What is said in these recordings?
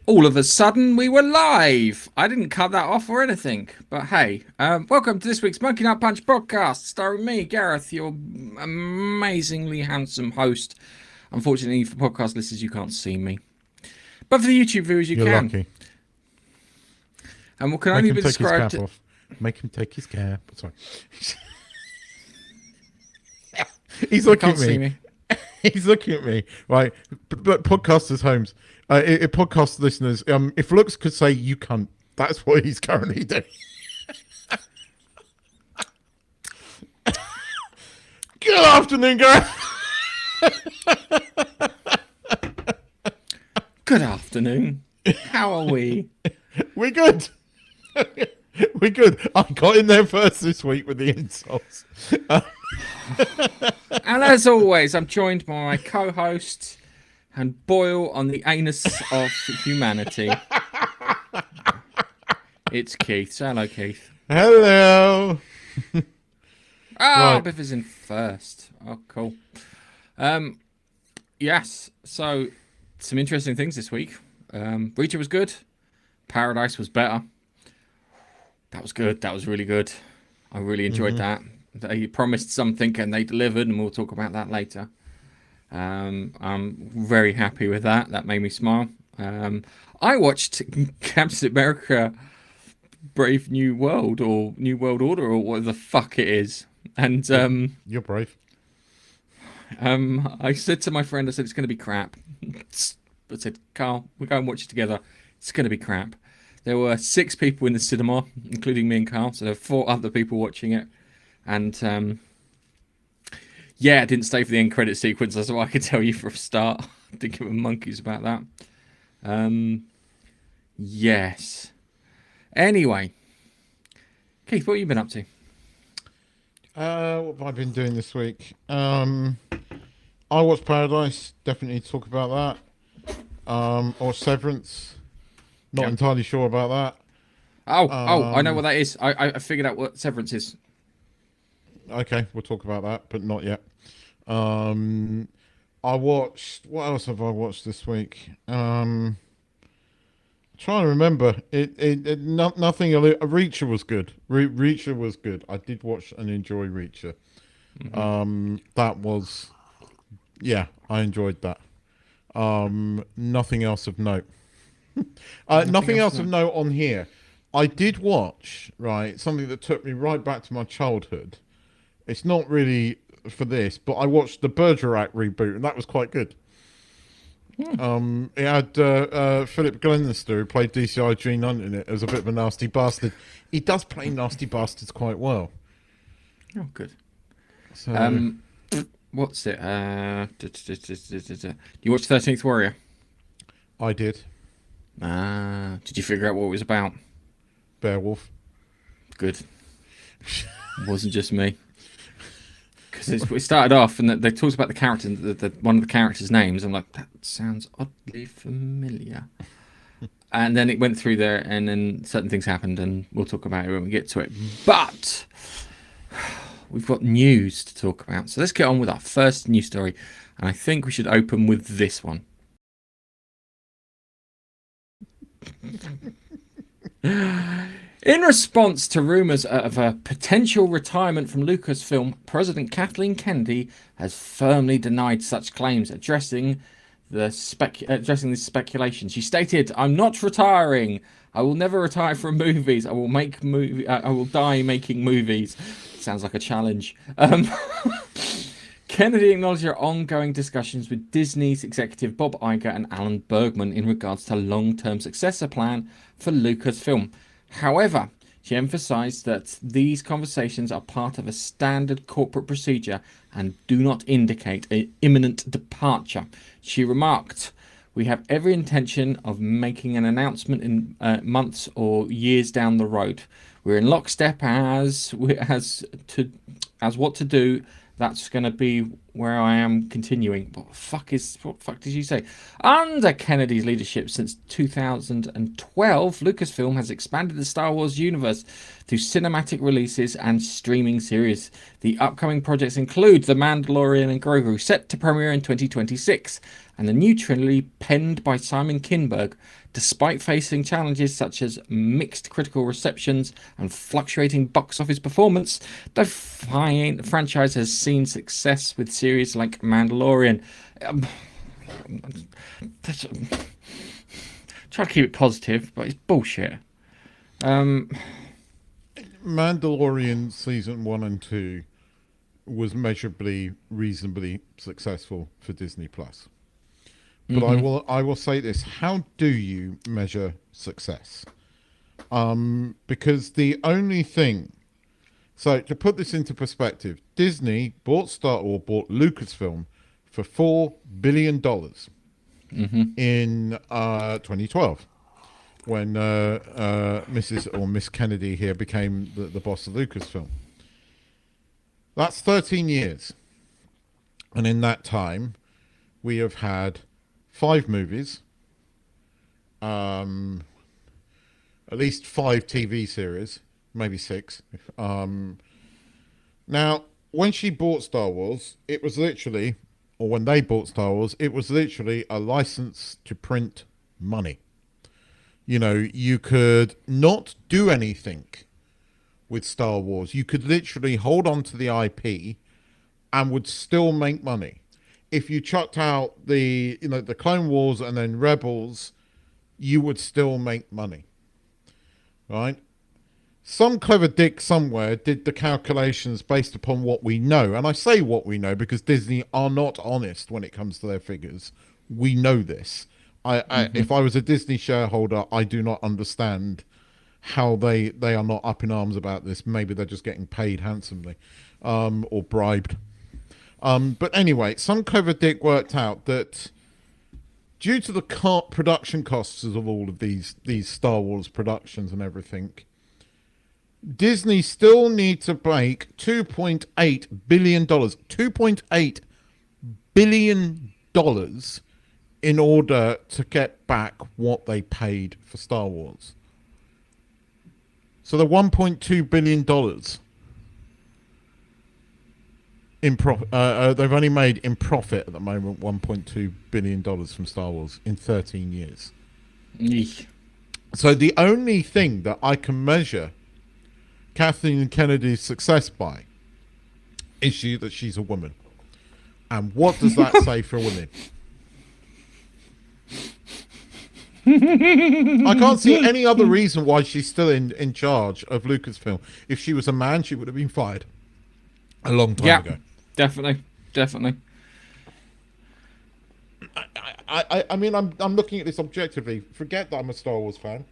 All of a sudden, we were live. I didn't cut that off or anything. But hey, welcome to this week's Monkey Nut Punch podcast, starring me, Gareth, your amazingly handsome host. Unfortunately, for podcast listeners, you can't see me. But for the YouTube viewers, you You're can. lucky. And what can only be described... His cap off. Make him take his cap. Sorry. He's looking at me. He's looking at me, right? But podcasters' homes, podcast listeners, if looks could say you cunt, that's what he's currently doing. Good afternoon, guys. Good afternoon. How are we? We're good. We're good. I got in there first this week with the insults. And as always, I'm joined by my co-host and boil on the anus of humanity. It's Keith. Say hello, Keith. Hello. Right. Biff is in first. Oh, cool. Yes. So, some interesting things this week. Reacher was good. Paradise was better. That was good. That was really good. I really enjoyed that. They promised something and they delivered, and we'll talk about that later. I'm very happy with that. That made me smile. I watched Captain America Brave New World or New World Order or what the fuck it is. And you're brave. I said to my friend, I said, it's going to be crap. I said, Carl, we'll go and watch it together. It's going to be crap. There were 6 people in the cinema, including me and Carl. So there were 4 other people watching it. And, yeah, I didn't stay for the end credit sequence. That's what I could tell you for a start. I didn't give a monkeys about that. Yes. Anyway. Keith, what have you been up to? What have I been doing this week? I watched Paradise. Definitely talk about that. Or Severance. Not entirely sure about that. I know what that is. I figured out what Severance is. Okay, we'll talk about that, but not yet. I watched... What else have I watched this week? Trying to remember. Nothing... Reacher was good. Reacher was good. I did watch and enjoy Reacher. That was... Yeah, I enjoyed that. Nothing else of note. Nothing else of note on here. I did watch, right, something that took me right back to my childhood. It's not really for this, but I watched the Bergerac reboot, and that was quite good. It had Philip Glenister, who played DCI Gene Hunt in it, as a bit of a nasty bastard. He does play nasty bastards quite well. Oh, good. So, what's it? You watched 13th Warrior? I did. Did you figure out what it was about? Beowulf. Good. It wasn't just me. Because we started off and they talked about the character, one of the characters' names. I'm like, that sounds oddly familiar. And then it went through there, and then certain things happened, and we'll talk about it when we get to it. But we've got news to talk about. So let's get on with our first news story. And I think we should open with this one. In response to rumours of a potential retirement from Lucasfilm, President Kathleen Kennedy has firmly denied such claims, addressing this speculation. She stated, "I'm not retiring. I will never retire from movies. I will die making movies." Sounds like a challenge. Kennedy acknowledged her ongoing discussions with Disney's executive Bob Iger and Alan Bergman in regards to a long-term successor plan for Lucasfilm. However, she emphasized that these conversations are part of a standard corporate procedure and do not indicate an imminent departure. She remarked, "We have every intention of making an announcement in months or years down the road. We're in lockstep as what to do. That's going to be where I am continuing. What the fuck did you say? Under Kennedy's leadership since 2012, Lucasfilm has expanded the Star Wars universe through cinematic releases and streaming series. The upcoming projects include The Mandalorian and Grogu, set to premiere in 2026, and the new trilogy penned by Simon Kinberg. Despite facing challenges such as mixed critical receptions and fluctuating box office performance, the franchise has seen success with series like Mandalorian. Try to keep it positive, but it's bullshit. Mandalorian season 1 and 2 was measurably, reasonably successful for Disney Plus. But I will say this: how do you measure success? Because the only thing, so to put this into perspective, Disney bought Lucasfilm for $4 billion in 2012, when Miss Kennedy here became the boss of Lucasfilm. That's 13 years, and in that time, we have had 5 movies, at least 5 TV series, maybe 6. Now, when she bought Star Wars, it was literally, or when they bought Star Wars, it was literally a license to print money. You know, you could not do anything with Star Wars. You could literally hold on to the IP and would still make money. If you chucked out the Clone Wars and then Rebels, you would still make money, right? Some clever dick somewhere did the calculations based upon what we know. And I say what we know because Disney are not honest when it comes to their figures. We know this. If I was a Disney shareholder, I do not understand how they are not up in arms about this. Maybe they're just getting paid handsomely, or bribed. But anyway, some clever dick worked out that due to the production costs of all of these Star Wars productions and everything, Disney still need to make $2.8 billion. $2.8 billion in order to get back what they paid for Star Wars. So the $1.2 billion they've only made in profit at the moment $1.2 billion from Star Wars in 13 years. Eesh. So the only thing that I can measure Kathleen Kennedy's success by is that she's a woman. And what does that say for women? I can't see any other reason why she's still in charge of Lucasfilm. If she was a man, she would have been fired a long time ago. Definitely. I mean, I'm looking at this objectively. Forget that I'm a Star Wars fan.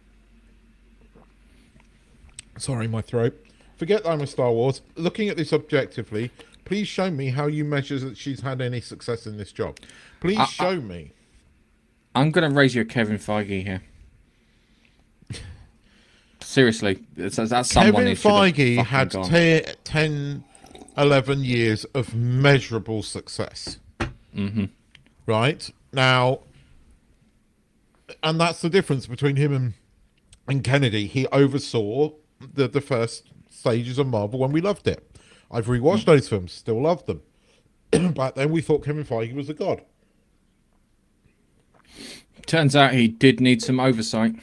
Sorry, my throat. Forget that I'm a Star Wars. Looking at this objectively, please show me how you measure that she's had any success in this job. Please show me. I'm going to raise you a Kevin Feige here. Seriously, that's someone Kevin who Feige had gone. 10, 11 years of measurable success. Right? Now, and that's the difference between him and Kennedy. He oversaw the first stages of Marvel when we loved it. I've rewatched those films, still love them. Back then we thought Kevin Feige was a god. Turns out he did need some oversight.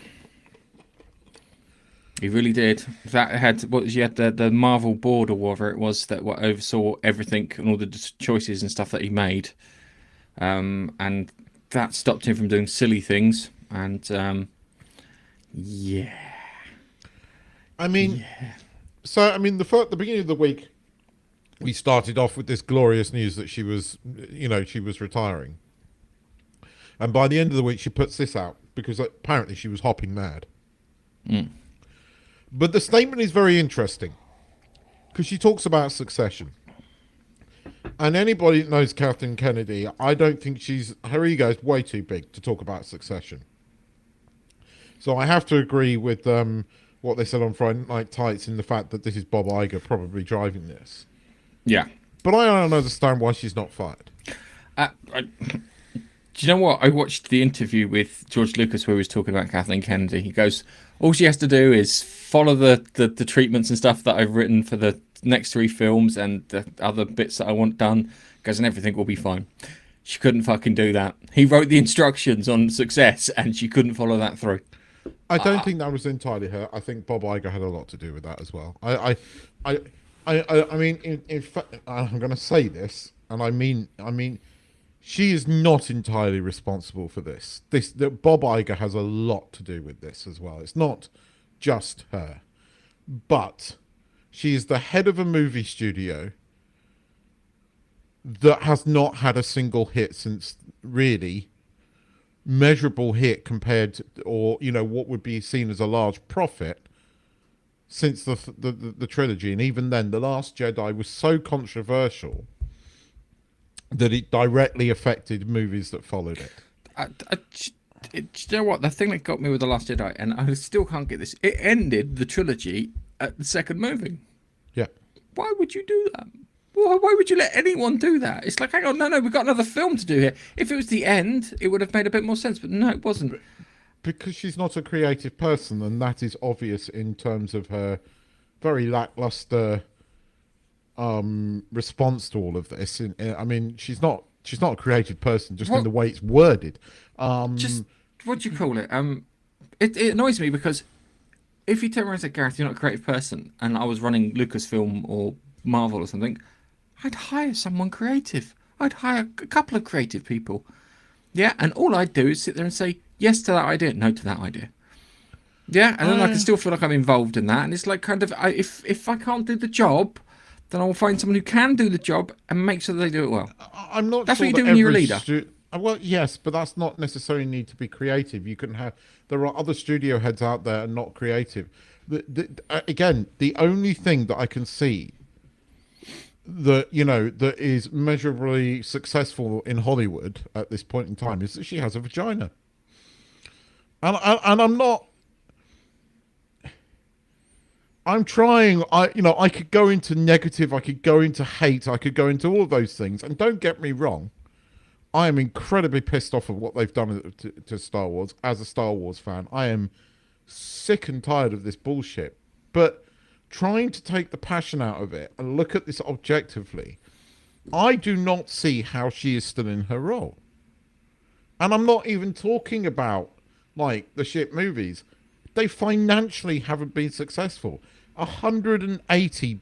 He really did. That had the Marvel board or whatever it was that oversaw everything and all the choices and stuff that he made, and that stopped him from doing silly things. And yeah. I mean, so I mean, the beginning of the week, we started off with this glorious news that she was retiring, and by the end of the week, she puts this out because apparently she was hopping mad. But the statement is very interesting because she talks about succession, and anybody that knows Kathleen Kennedy, I don't think her ego is way too big to talk about succession. So I have to agree with what they said on Friday Night Tights in the fact that this is Bob Iger probably driving this. Yeah. But I don't understand why she's not fired. Do you know what? I watched the interview with George Lucas where he was talking about Kathleen Kennedy. He goes, all she has to do is follow the treatments and stuff that I've written for the next 3 films and the other bits that I want done. He goes, and everything will be fine. She couldn't fucking do that. He wrote the instructions on success and she couldn't follow that through. I don't think that was entirely her. I think Bob Iger had a lot to do with that as well. I mean, in fact, I'm going to say this, and I mean, she is not entirely responsible for this. That Bob Iger has a lot to do with this as well. It's not just her, but she is the head of a movie studio that has not had a single hit since, really measurable hit compared to, or what would be seen as a large profit since the trilogy. And even then, The Last Jedi was so controversial that it directly affected movies that followed it. Do you know what? The thing that got me with The Last Jedi, and I still can't get this, it ended the trilogy at the second movie. Yeah. Why would you do that? Why would you let anyone do that? It's like, hang on, no, we've got another film to do here. If it was the end, it would have made a bit more sense, but no, it wasn't. Because she's not a creative person, and that is obvious in terms of her very lackluster response to all of this. I mean, she's not a creative person, just in the way it's worded. Just what do you call it? It annoys me because if you turn around and say, Gareth, you're not a creative person, and I was running Lucasfilm or Marvel or something, I'd hire someone creative. I'd hire a couple of creative people. Yeah, and all I'd do is sit there and say yes to that idea, no to that idea. Yeah, and then I can still feel like I'm involved in that. And it's like kind of, if I can't do the job, then I will find someone who can do the job and make sure that they do it well. I'm not. That's sure what you do when you're a leader. Well, yes, but that's not necessarily need to be creative. You can have. There are other studio heads out there and not creative. Again, the only thing that I can see that that is measurably successful in Hollywood at this point in time is that she has a vagina. And I'm not. I'm trying. I could go into negative. I could go into hate. I could go into all of those things. And don't get me wrong, I am incredibly pissed off of what they've done to Star Wars. As a Star Wars fan, I am sick and tired of this bullshit. But trying to take the passion out of it and look at this objectively, I do not see how she is still in her role. And I'm not even talking about like the shit movies. They financially haven't been successful. 180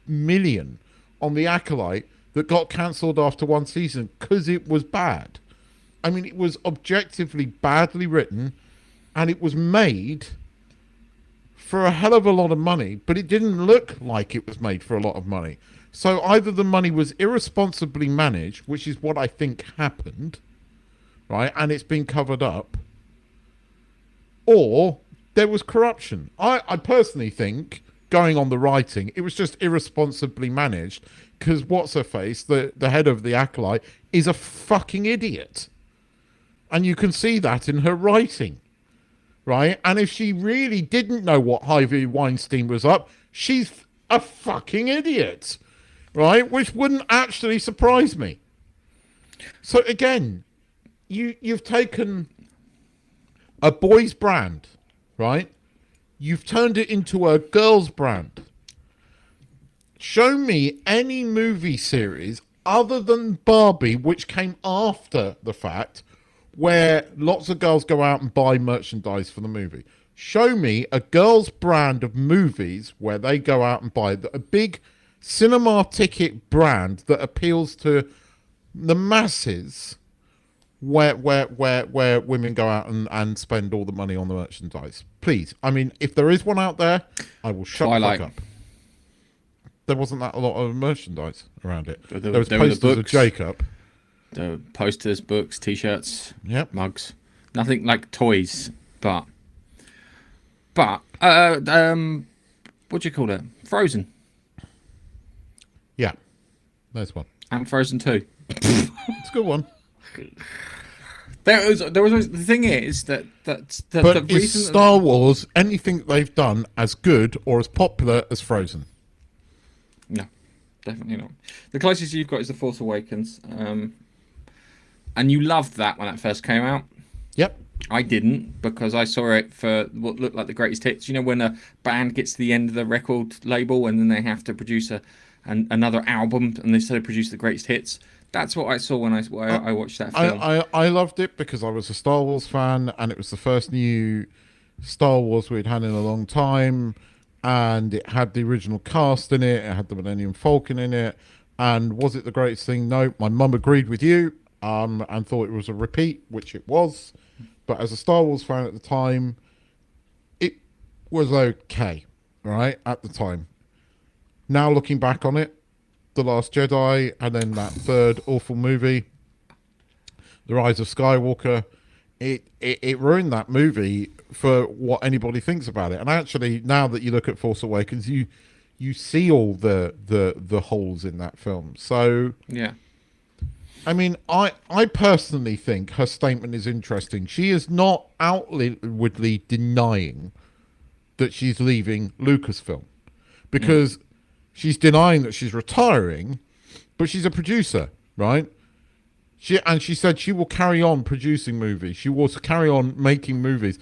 million on The Acolyte that got cancelled after one season because it was bad. I mean, it was objectively badly written, and it was made for a hell of a lot of money, but it didn't look like it was made for a lot of money. So either the money was irresponsibly managed, which is what I think happened, right, and it's been covered up, or there was corruption. I personally think, going on the writing, it was just irresponsibly managed because what's-her-face, the head of The Acolyte, is a fucking idiot. And you can see that in her writing, right? And if she really didn't know what Harvey Weinstein was up, she's a fucking idiot, right? Which wouldn't actually surprise me. So again, you've taken a boy's brand, right? You've turned it into a girl's brand. Show me any movie series other than Barbie, which came after the fact, where lots of girls go out and buy merchandise for the movie. Show me a girl's brand of movies where they go out and buy a big cinema ticket brand that appeals to the masses, where women go out and spend all the money on the merchandise. Please. I mean, if there is one out there, I will shut the fuck up. There wasn't that a lot of merchandise around it. There was posters of Jacob. The posters, books, T-shirts, yep, mugs. Nothing like toys, but what do you call it? Frozen. Yeah, there's one. And Frozen 2. It's a good one. There was the thing is that the reason Star Wars anything they've done as good or as popular as Frozen? No. definitely not. The closest you've got is The Force Awakens, and you loved that when it first came out. Yep. I didn't, because I saw it for what looked like the greatest hits. You know, when a band gets to the end of the record label and then they have to produce another album, and they sort of produce the greatest hits. That's what I saw when I watched that film. I loved it because I was a Star Wars fan, and it was the first new Star Wars we'd had in a long time, and it had the original cast in it. It had the Millennium Falcon in it. And was it the greatest thing? No. My mum agreed with you, and thought it was a repeat, which it was. But as a Star Wars fan at the time, it was okay, right? At the time. Now looking back on it, The Last Jedi, and then that third awful movie, The Rise of Skywalker, it ruined that movie for what anybody thinks about it. And actually, now that you look at Force Awakens, you see all the holes in that film. So yeah. I mean, I personally think her statement is interesting. She is not outwardly denying that she's leaving Lucasfilm, because she's denying that she's retiring, but she's a producer, right? She said she will carry on producing movies. She will carry on making movies.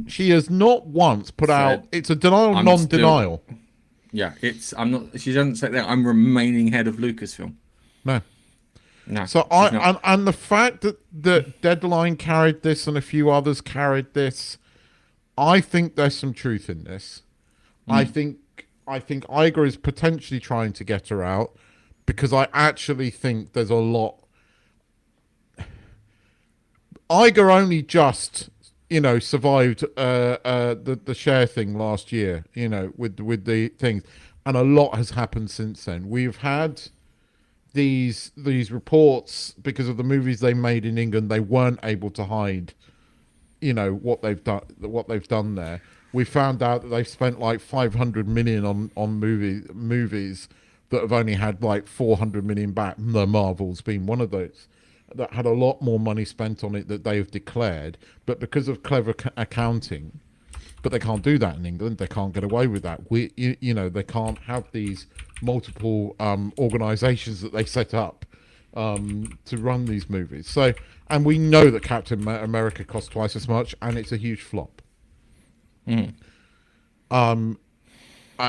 She has not once put out. It's a denial, non-denial. Yeah, I'm not. She doesn't say that I'm remaining head of Lucasfilm. No. So and the fact that Deadline carried this and a few others carried this, I think there's some truth in this. I think Iger is potentially trying to get her out, because I actually think there's a lot. Iger only just, survived the share thing last year, with the things, and a lot has happened since then. We've had these reports because of the movies they made in England. They weren't able to hide, what they've done there. We found out that they've spent like 500 million on movies that have only had like 400 million back. The Marvels being one of those that had a lot more money spent on it that they've declared, but because of clever accounting, but they can't do that in England. They can't get away with that. They can't have these multiple organisations that they set up to run these movies. So, and we know that Captain America cost twice as much, and it's a huge flop. I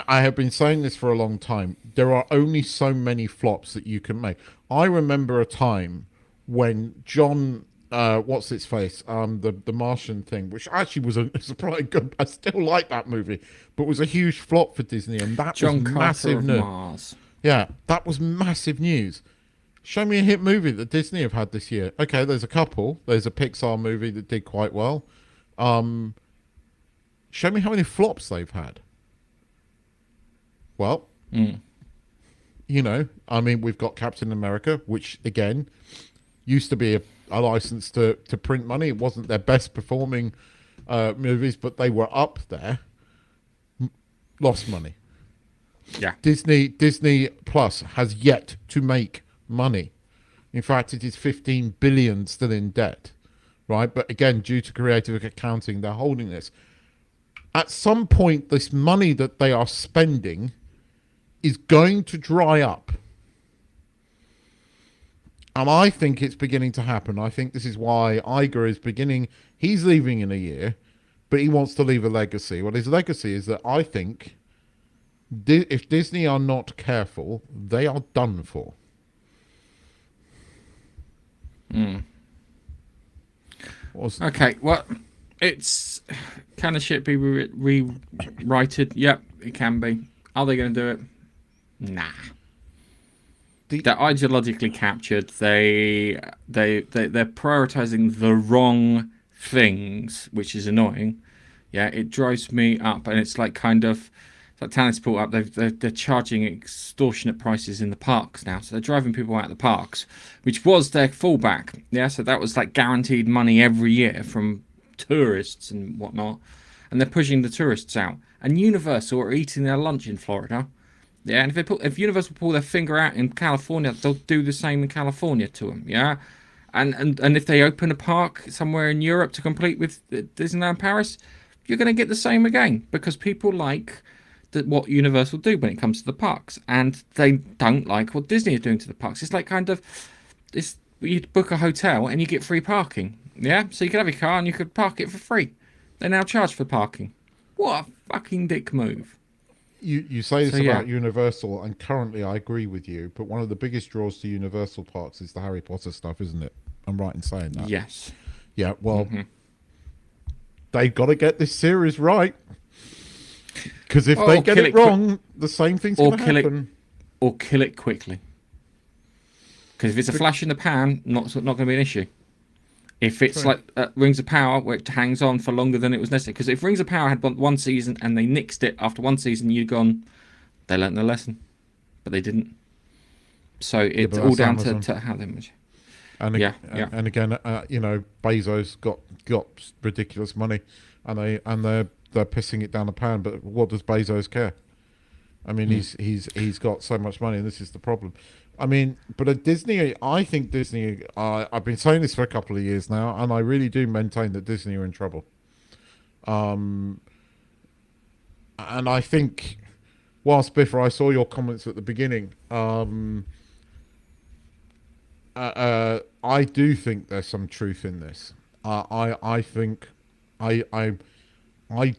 have been saying this for a long time. There are only so many flops that you can make. I remember a time when John, what's its face, the Martian thing, which actually was a surprisingly good. I still like that movie, but was a huge flop for Disney, and that John was Carter massive of news. Mars. Yeah, that was massive news. Show me a hit movie that Disney have had this year. Okay, there's a couple. There's a Pixar movie that did quite well. Show me how many flops they've had. Well, I mean, we've got Captain America, which again used to be a license to print money. It wasn't their best performing movies, but they were up there. Lost money. Yeah. Disney Plus has yet to make money. In fact, it is 15 billion still in debt, right? But again, due to creative accounting, they're holding this. At some point, this money that they are spending is going to dry up. And I think it's beginning to happen. I think this is why Iger is beginning. He's leaving in a year, but he wants to leave a legacy. Well, his legacy is that I think if Disney are not careful, they are done for. Okay, well, it's can the shit be rewrited? Yep, it can be. Are they going to do it? Nah. They're ideologically captured. They're prioritizing the wrong things, which is annoying. Yeah, it drives me up, and it's like kind of like Tannis brought up. They're charging extortionate prices in the parks now, so they're driving people out of the parks, which was their fallback. Yeah, so that was like guaranteed money every year from tourists and whatnot, and they're pushing the tourists out. And Universal are eating their lunch in Florida. Yeah, and if Universal pull their finger out in California, they'll do the same in California to them. Yeah, and if they open a park somewhere in Europe to compete with Disneyland Paris, you're going to get the same again, because people like what Universal do when it comes to the parks, and they don't like what Disney are doing to the parks. It's like you book a hotel and you get free parking. Yeah, so you could have your car and you could park it for free. They now charge for parking. What a fucking dick move. You say this about Universal, and currently I agree with you, but one of the biggest draws to Universal parks is the Harry Potter stuff, isn't it? I'm right in saying that. Yes. Yeah, well, they've got to get this series right. Because if they get it wrong, the same thing's going to happen. Or kill it quickly. Because if it's a flash in the pan, not going to be an issue. If it's like Rings of Power, where it hangs on for longer than it was necessary. Because if Rings of Power had one season and they nixed it after one season, you'd gone, they learnt their lesson. But they didn't. So it's all down to how they manage. And and again, Bezos got ridiculous money, and they're pissing it down the pan. But what does Bezos care? I mean, he's got so much money, and this is the problem. I mean, but at Disney, I think Disney. I've been saying this for a couple of years now, and I really do maintain that Disney are in trouble. And I think, whilst Biffer, I saw your comments at the beginning. I do think there's some truth in this. I think I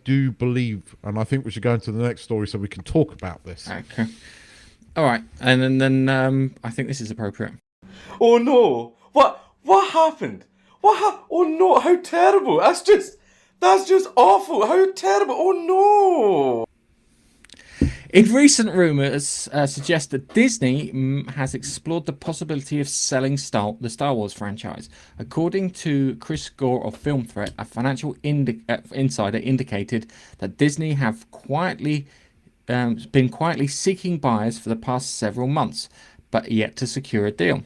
do believe, and I think we should go into the next story so we can talk about this. Okay. All right, and then I think this is appropriate. Oh no! What happened? Oh no! How terrible! That's just awful! How terrible! Oh no! In recent rumours suggest that Disney has explored the possibility of selling the Star Wars franchise. According to Chris Gore of Film Threat, a financial insider indicated that Disney have been quietly seeking buyers for the past several months, but yet to secure a deal.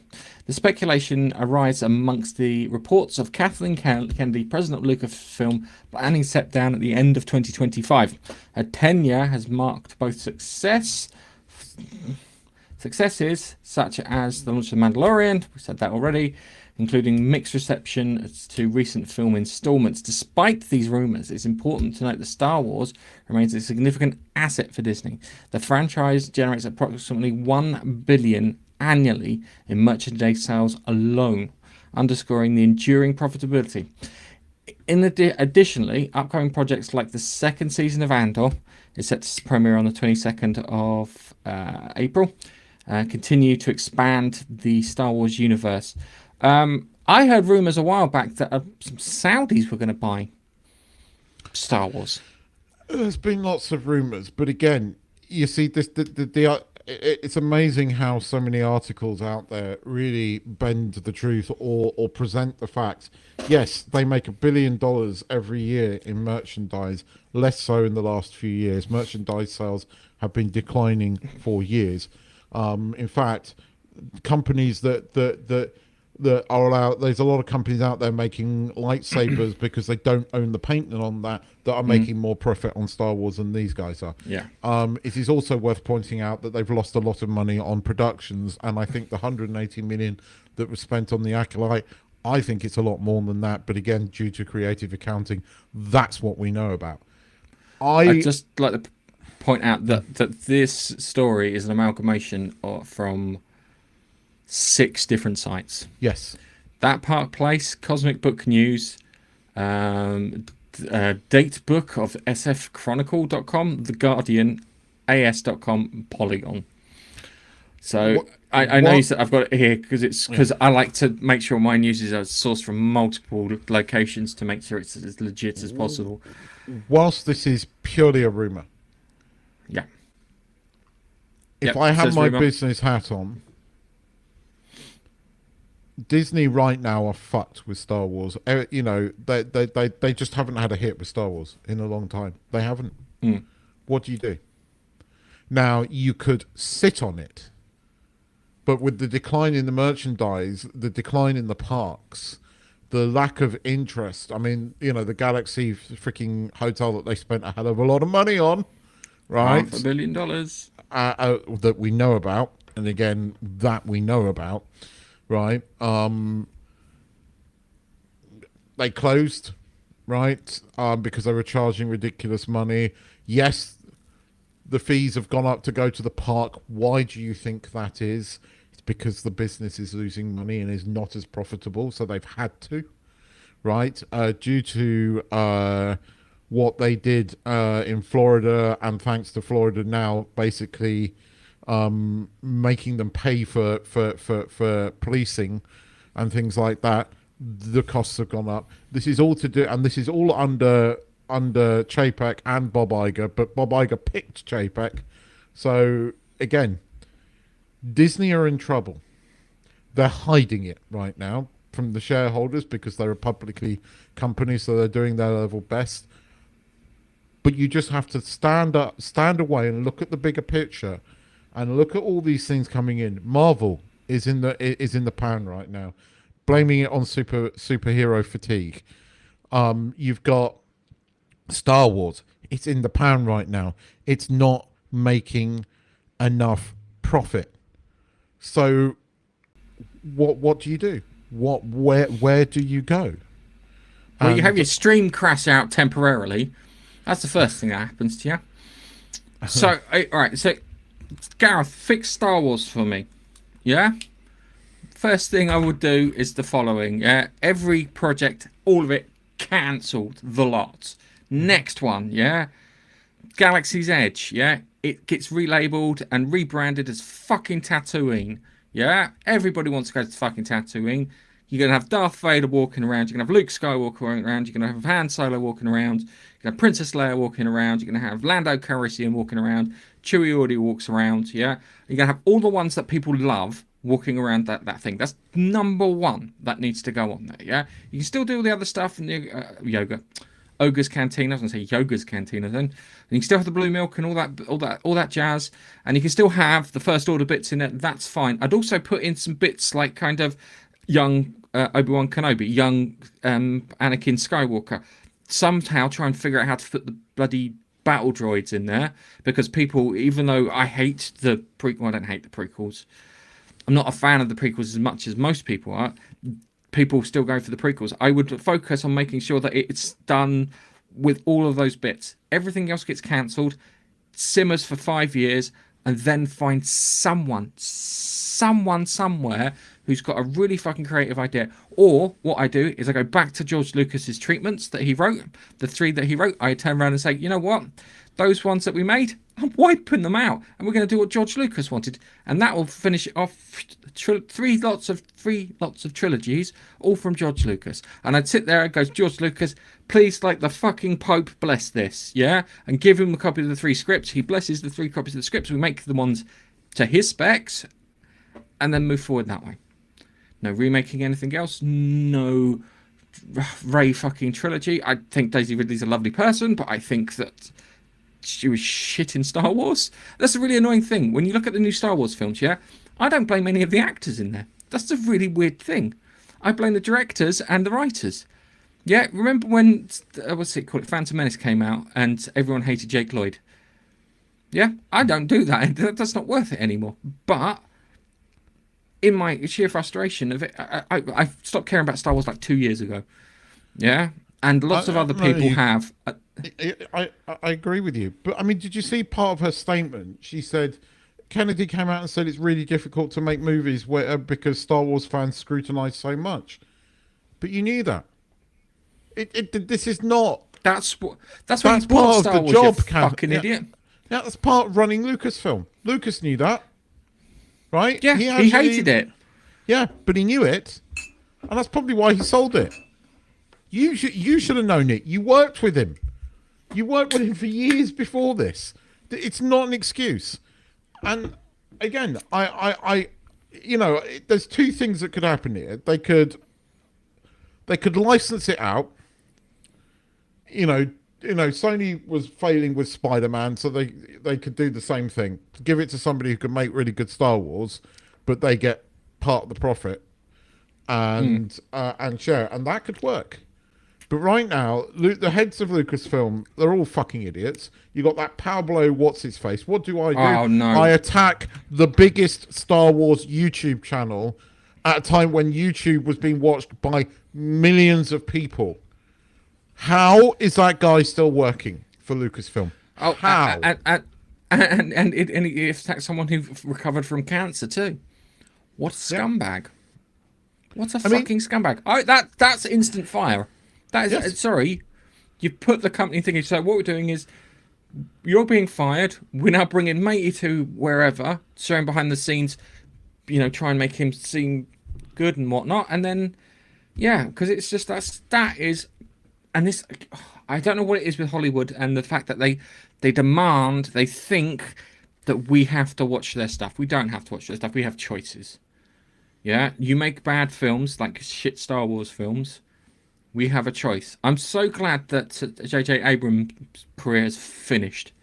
The speculation arises amongst the reports of Kathleen Kennedy, president of Lucasfilm, planning step down at the end of 2025. Her tenure has marked both successes such as the launch of The Mandalorian, we said that already, including mixed reception to recent film installments. Despite these rumours, it's important to note that Star Wars remains a significant asset for Disney. The franchise generates approximately $1 billion annually in merchandise sales alone, underscoring the enduring profitability. Additionally, upcoming projects like the second season of Andor is set to premiere on the 22nd of April, continue to expand the Star Wars universe. I heard rumours a while back that some Saudis were going to buy Star Wars. There's been lots of rumours, but again, you see, it's amazing how so many articles out there really bend the truth or present the facts. Yes, they make $1 billion every year in merchandise, less so in the last few years. Merchandise sales have been declining for years. In fact, companies that are allowed, there's a lot of companies out there making lightsabers because they don't own the patent on that are making more profit on Star Wars than these guys are. Yeah. It is also worth pointing out that they've lost a lot of money on productions, and I think the $180 million that was spent on the Acolyte, I think it's a lot more than that, but again, due to creative accounting, that's what we know about. I'd just like to point out that this story is an amalgamation from 6 different sites. Yes. That Park Place, Cosmic Book News, Date Book of sfchronicle.com, The Guardian, as.com, Polygon. So I know you said I've got it here because I like to make sure mine uses a source from multiple locations to make sure it's as legit as possible. Whilst this is purely a rumour. Yeah. If I have my business hat on, Disney right now are fucked with Star Wars. You know, they just haven't had a hit with Star Wars in a long time. They haven't. What do you do? Now, you could sit on it, but with the decline in the merchandise, the decline in the parks, the lack of interest, I mean, you know, the Galaxy freaking hotel that they spent a hell of a lot of money on, right? $500 million. That we know about, and again, that we know about. Right, they closed, right, because they were charging ridiculous money. Yes, the fees have gone up to go to the park. Why do you think that is? It's because the business is losing money and is not as profitable, so they've had to, right? Due to what they did in Florida, and thanks to Florida now basically making them pay for policing and things like that, the costs have gone up. This is all to do, and this is all under Chapek and Bob Iger, but Bob Iger picked Chapek. So again, Disney are in trouble. They're hiding it right now from the shareholders because they're a publicly company, so they're doing their level best. But you just have to stand away and look at the bigger picture, and look at all these things coming in. Marvel is in the pan right now, blaming it on superhero fatigue. You've got Star Wars. It's in the pan right now. It's not making enough profit. So, what do you do? Where do you go? Well, you have your stream crash out temporarily. That's the first thing that happens to you. So, all right. So, Gareth, fix Star Wars for me. Yeah? First thing I would do is the following. Yeah? Every project, all of it, cancelled. The lot. Next one, yeah? Galaxy's Edge, yeah? It gets relabeled and rebranded as fucking Tatooine. Yeah? Everybody wants to go to fucking Tatooine. You're going to have Darth Vader walking around. You're going to have Luke Skywalker walking around. You're going to have Han Solo walking around. You're going to have Princess Leia walking around. You're going to have Lando Calrissian walking around. Chewie already walks around, yeah? You're going to have all the ones that people love walking around that thing. That's number one that needs to go on there, yeah? You can still do all the other stuff and yoga. Ogre's Cantina. I was going to say Yoga's Cantina then. And you can still have the blue milk and all that jazz. And you can still have the First Order bits in it. That's fine. I'd also put in some bits like kind of young Obi-Wan Kenobi, young Anakin Skywalker. Somehow try and figure out how to put the bloody battle droids in there. Because people, even though I hate the prequel, I don't hate the prequels. I'm not a fan of the prequels as much as most people are. People still go for the prequels. I would focus on making sure that it's done with all of those bits. Everything else gets cancelled, simmers for 5 years, and then find someone somewhere who's got a really fucking creative idea. Or what I do is I go back to George Lucas's treatments that he wrote, the 3 that he wrote. I turn around and say, you know what? Those ones that we made, I'm wiping them out, and we're going to do what George Lucas wanted, and that will finish it off. Three lots of trilogies, all from George Lucas. And I'd sit there and go, George Lucas, please, like the fucking Pope, bless this, yeah, and give him a copy of the 3 scripts. He blesses the 3 copies of the scripts. We make the ones to his specs, and then move forward that way. No remaking anything else. No Rey fucking trilogy. I think Daisy Ridley's a lovely person, but I think that she was shit in Star Wars. That's a really annoying thing. When you look at the new Star Wars films, yeah, I don't blame any of the actors in there. That's a really weird thing. I blame the directors and the writers. Yeah, remember when, what's it called, Phantom Menace came out and everyone hated Jake Lloyd? Yeah, I don't do that. That's not worth it anymore. But in my sheer frustration of it, I stopped caring about Star Wars like 2 years ago. Yeah, and lots of other people have. I agree with you, but I mean, did you see part of her statement? She said, Kennedy came out and said it's really difficult to make movies because Star Wars fans scrutinize so much. But you knew that. This is not. That's part of the job. Fucking idiot. Yeah, that's part of running Lucasfilm. Lucas knew that, right? Yeah, he hated it. Yeah, but he knew it, and that's probably why he sold it. You should have known it. You worked with him. You worked with him for years before this. It's not an excuse. And again, I there's 2 things that could happen here. They could license it out. Sony was failing with Spider-Man, so they could do the same thing. Give it to somebody who can make really good Star Wars, but they get part of the profit and share, and that could work. But right now, the heads of Lucasfilm, they're all fucking idiots. You got that Pablo what's-his-face. What do I do? Oh, no. I attack the biggest Star Wars YouTube channel at a time when YouTube was being watched by millions of people. How is that guy still working for Lucasfilm? Oh, how? and it attacks someone who recovered from cancer too. What a scumbag! What a fucking scumbag! That's instant fire. That is sorry. You put the company thinking. So what we're doing is, you're being fired. We're now bringing matey to wherever, showing behind the scenes. Try and make him seem good and whatnot, and then because it's just that is, and this. I don't know what it is with Hollywood and the fact that they think that we have to watch their stuff. We don't have to watch their stuff. We have choices. Yeah, you make bad films like shit Star Wars films. We have a choice. I'm so glad that J.J. Abrams' career is finished.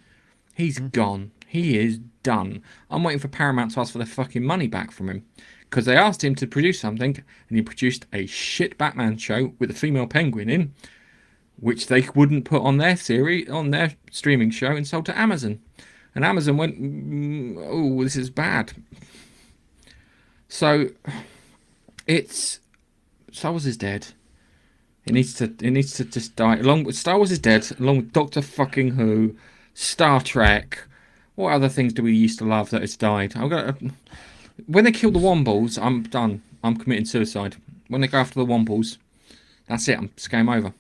He's gone. He is done. I'm waiting for Paramount to ask for their fucking money back from him. Because they asked him to produce something, and he produced a shit Batman show with a female penguin in, which they wouldn't put on their streaming show, and sold to Amazon. And Amazon went, oh, this is bad. So, Star Wars is dead. It needs to just die. Along with Star Wars is dead, along with Doctor fucking Who, Star Trek. What other things do we used to love that has died? When they kill the Wombles, I'm done. I'm committing suicide. When they go after the Wombles, that's it. It's game over.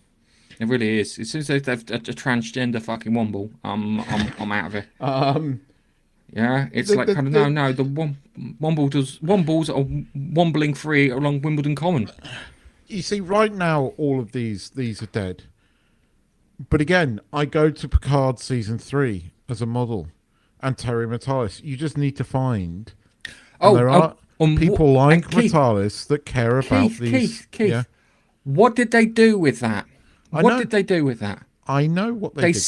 It really is. As soon as they've a transgender fucking Womble, I'm out of it. Yeah, it's the Wombles are wombling free along Wimbledon Common. You see, right now, all of these are dead. But again, I go to Picard season 3 as a model, and Terry Matalis. You just need to find. There are people like Matalis that care about these. Keith, yeah? What did they do with that? What did they do with that? I know what they did with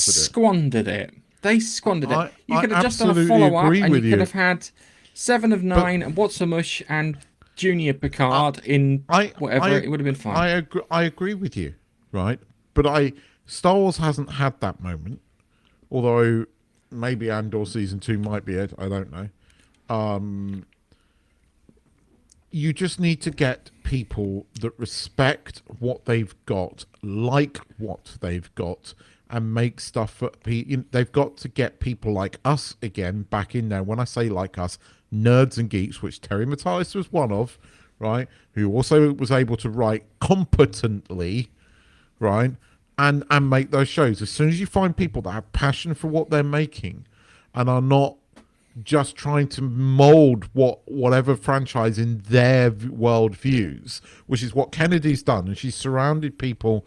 it. They squandered it. You could have just done a follow-up, and you could have had Seven of Nine and What's a Mush and Junior Picard it would have been fine. I agree with you, right? But Star Wars hasn't had that moment, although maybe Andor season 2 might be it. I don't know. You just need to get people that respect what they've got, like what they've got, and make stuff for people. They've got to get people like us again back in there. When I say like us, nerds and geeks, which Terry Matalis was one of, right? Who also was able to write competently, right? And make those shows. As soon as you find people that have passion for what they're making and are not just trying to mold whatever franchise in their world views, which is what Kennedy's done, and she's surrounded people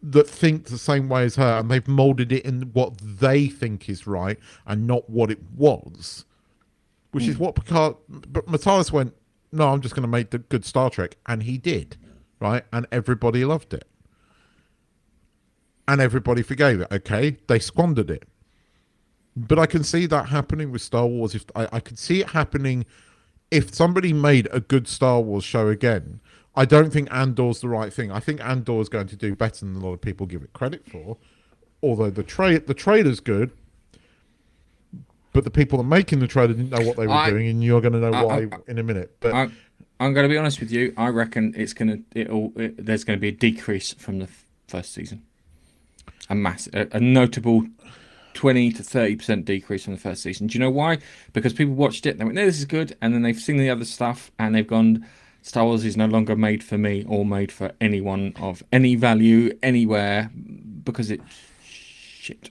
that think the same way as her, and they've molded it in what they think is right and not what it was, which is what Picard. But Matalis went, no, I'm just going to make the good Star Trek, and he did, right? And everybody loved it, and everybody forgave it. Okay, they squandered it. But I can see that happening with Star Wars. If I could see it happening if somebody made a good Star Wars show again. I don't think Andor's the right thing. I think Andor's going to do better than a lot of people give it credit for. Although the trailer's good, but the people that are making the trailer didn't know what they were doing, and you're going to know why in a minute. But I'm going to be honest with you. I reckon there's going to be a decrease from the first season. A notable 20 to 30% decrease from the first season. Do you know why? Because people watched it, they went, no, this is good, and then they've seen the other stuff, and they've gone, Star Wars is no longer made for me or made for anyone of any value anywhere because it's shit.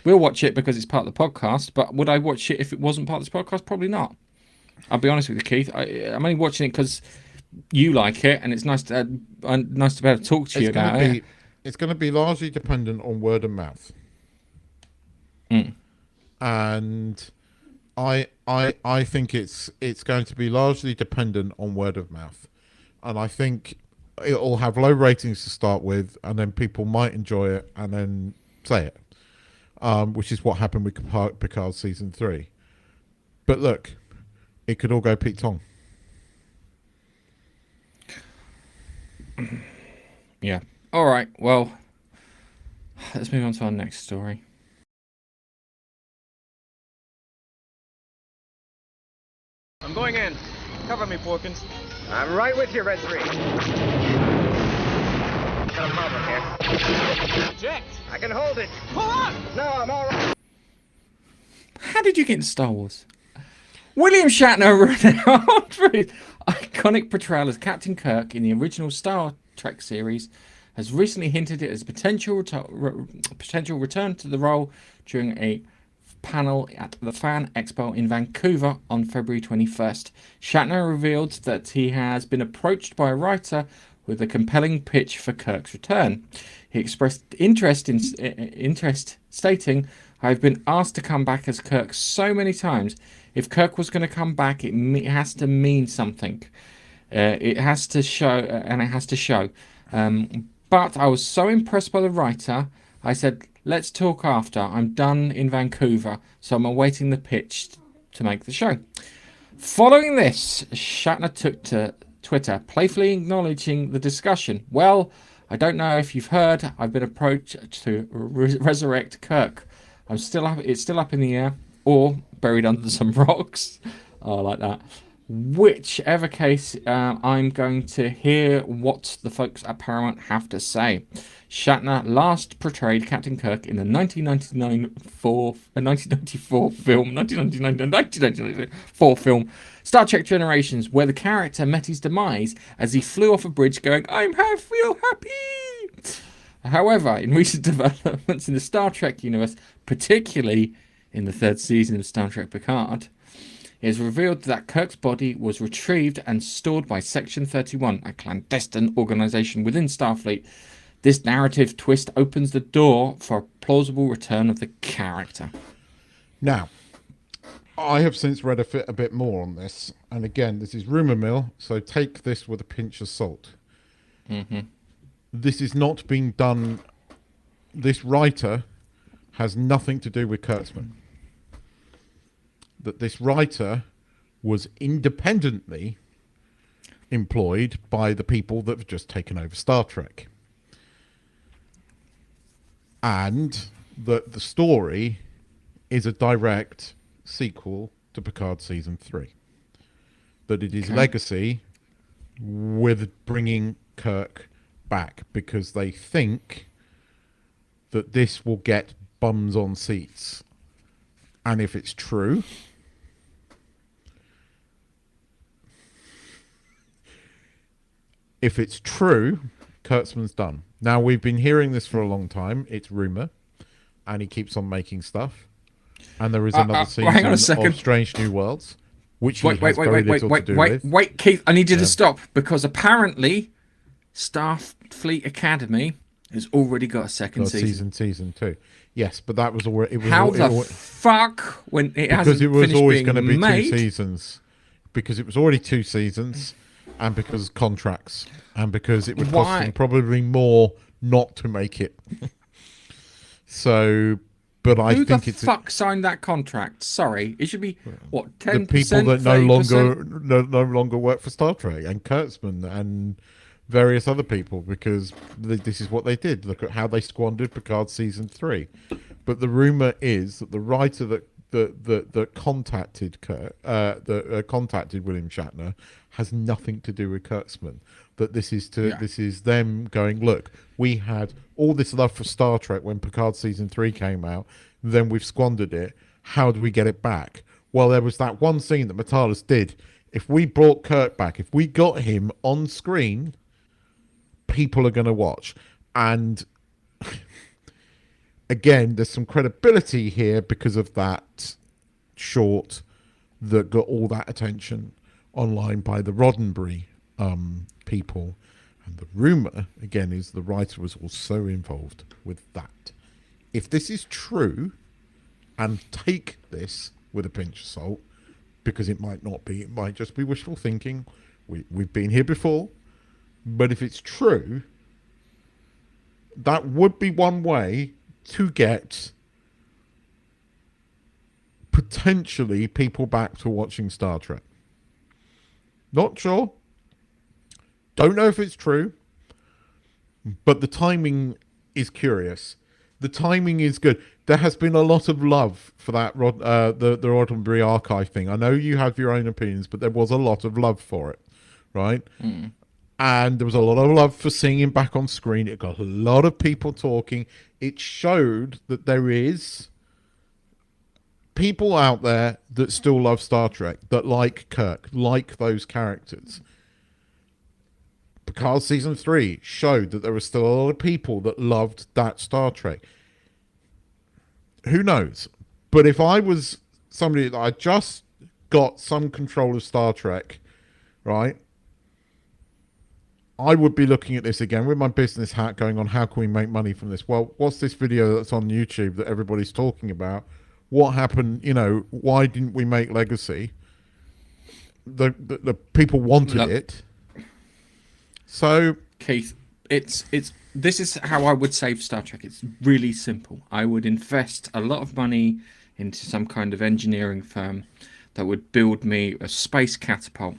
We'll watch it because it's part of the podcast, but would I watch it if it wasn't part of this podcast? Probably not. I'll be honest with you, Keith. I'm only watching it because you like it, and it's nice to be able to talk to you about it. It's going to be largely dependent on word of mouth. And I think it's going to be largely dependent on word of mouth, and I think it'll have low ratings to start with, and then people might enjoy it and then say it, which is what happened with Picard season 3. But look, it could all go Pete Tong. Yeah. All right. Well, let's move on to our next story. I'm going in. Cover me, Porkins. I'm right with you, Red 3. Got a problem here. Eject. I can hold it. Pull on! No, I'm all right. How did you get into Star Wars? William Shatner, renowned for his iconic portrayal as Captain Kirk in the original Star Trek series, has recently hinted at his potential return to the role during a panel at the Fan Expo in Vancouver on February 21st. Shatner revealed that he has been approached by a writer with a compelling pitch for Kirk's return. He expressed interest, stating, "I've been asked to come back as Kirk so many times. If Kirk was going to come back, it has to mean something. It has to show, and it has to show. But I was so impressed by the writer, I said, let's talk after. I'm done in Vancouver, so I'm awaiting the pitch to make the show." Following this, Shatner took to Twitter, playfully acknowledging the discussion. "Well, I don't know if you've heard, I've been approached to resurrect Kirk. It's still up in the air, or buried under some rocks." Oh, I like that. Whichever case, I'm going to hear what the folks at Paramount have to say. Shatner last portrayed Captain Kirk in the 1994 film Star Trek Generations, where the character met his demise as he flew off a bridge going, "I feel happy." However, in recent developments in the Star Trek universe, particularly in the third season of Star Trek Picard, it is revealed that Kirk's body was retrieved and stored by Section 31, a clandestine organization within Starfleet. This narrative twist opens the door for a plausible return of the character. Now, I have since read a bit more on this, and again, this is rumour mill, so take this with a pinch of salt. Mm-hmm. This is not being done. This writer has nothing to do with Kurtzman. That this writer was independently employed by the people that have just taken over Star Trek. And that the story is a direct sequel to Picard Season 3. That it is legacy with bringing Kirk back, because they think that this will get bums on seats. And if it's true, Kurtzman's done. Now, we've been hearing this for a long time. It's rumour, and he keeps on making stuff. And there is another season of Strange New Worlds, which he has very little to do with. Wait, Keith, I need you to stop, because apparently Starfleet Academy has already got a second season. Season 2. Yes, but that was already... How the fuck, when it hasn't finished being made? Because it was always going to be 2 seasons. Because it was already 2 seasons, and because of contracts, and because it would cost them probably more not to make it. So, but I think it's... Who the fuck signed that contract? Sorry, it should be, what, 10%? The people that no longer work for Star Trek, and Kurtzman, and various other people, because this is what they did. Look at how they squandered Picard Season 3. But the rumour is that the writer that contacted contacted William Shatner has nothing to do with Kurtzman. That this is them going, look, we had all this love for Star Trek when Picard Season 3 came out, then we've squandered it. How do we get it back? Well, there was that one scene that Matalas did. If we brought Kirk back, if we got him on screen, people are going to watch. And again, there's some credibility here because of that short that got all that attention online by the Roddenberry people. And the rumour, again, is the writer was also involved with that. If this is true, and take this with a pinch of salt, because it might not be, it might just be wishful thinking. We've been here before. But if it's true, that would be one way to get potentially people back to watching Star Trek. Not sure. Don't know if it's true. But the timing is curious. The timing is good. There has been a lot of love for that the Roddenberry archive thing. I know you have your own opinions, but there was a lot of love for it, right? Mm. And there was a lot of love for seeing him back on screen. It got a lot of people talking. It showed that there is people out there that still love Star Trek, that like Kirk, like those characters. Because season 3 showed that there were still a lot of people that loved that Star Trek. Who knows? But if I was somebody that I just got some control of Star Trek, right, I would be looking at this again with my business hat going on, how can we make money from this? Well, what's this video that's on YouTube that everybody's talking about? What happened? You know, why didn't we make Legacy? The people wanted it. So, Keith, this is how I would save Star Trek. It's really simple. I would invest a lot of money into some kind of engineering firm that would build me a space catapult,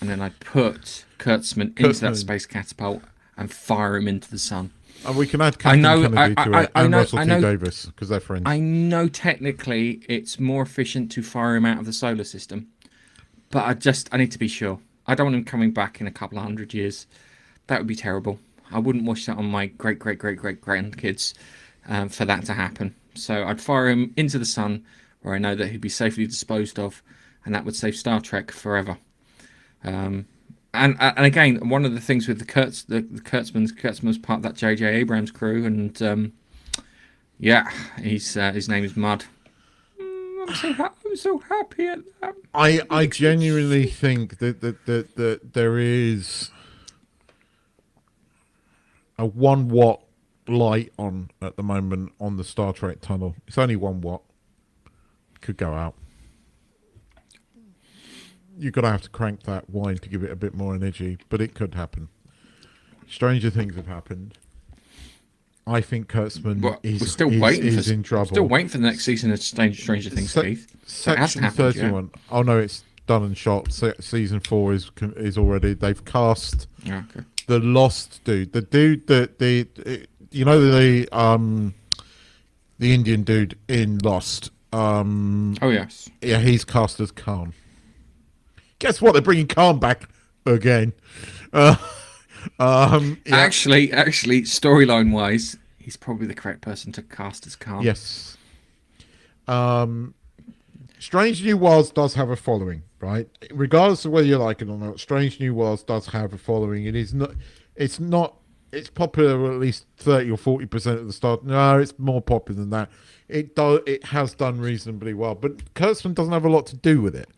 and then I'd put Kurtzman into that space catapult and fire him into the sun. And we can add Kathleen Kennedy to it, and Russell T Davis, because they're friends. I know technically it's more efficient to fire him out of the solar system, but I need to be sure. I don't want him coming back in a couple of 100 years. That would be terrible. I wouldn't wish that on my great grandkids for that to happen. So I'd fire him into the sun, where I know that he'd be safely disposed of, and that would save Star Trek forever. And again, one of the things with the Kurtzman was part of that J.J. Abrams crew, and his name is Mud. I'm so happy at that. I genuinely think that there is a 1 watt light on at the moment on the Star Trek tunnel. It's only 1 watt. Could go out. You're going to have to crank that wine to give it a bit more energy, but it could happen. Stranger things have happened. I think Kurtzman is in trouble. Still waiting for the next season of Stranger Things, Keith. Section 31. Yet. Oh no, it's done and shot. Season 4 is already. They've cast the Lost dude. The dude that the Indian dude in Lost. Oh yes. Yeah, he's cast as Khan. Guess what? They're bringing Khan back again. Yeah. Actually, storyline wise, he's probably the correct person to cast as Khan. Yes. Strange New Worlds does have a following, right? Regardless of whether you like it or not, Strange New Worlds does have a following. It's popular at least 30 or 40% of the start. No, it's more popular than that. It has done reasonably well, but Kurtzman doesn't have a lot to do with it.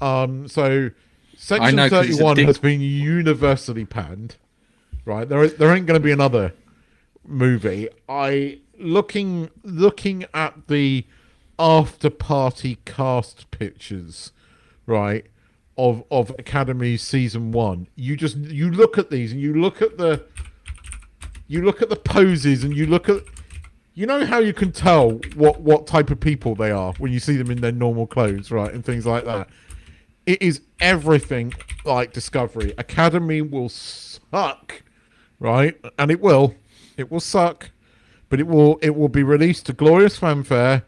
So Section 31 has been universally panned, right? There ain't going to be another movie. Looking at the after party cast pictures, right, of Academy season 1. You look at these and you look at the poses and you look at, you know how you can tell what type of people they are when you see them in their normal clothes, right, and things like that. It is everything like Discovery. Academy will suck, right? And it will suck, but it will be released to glorious fanfare.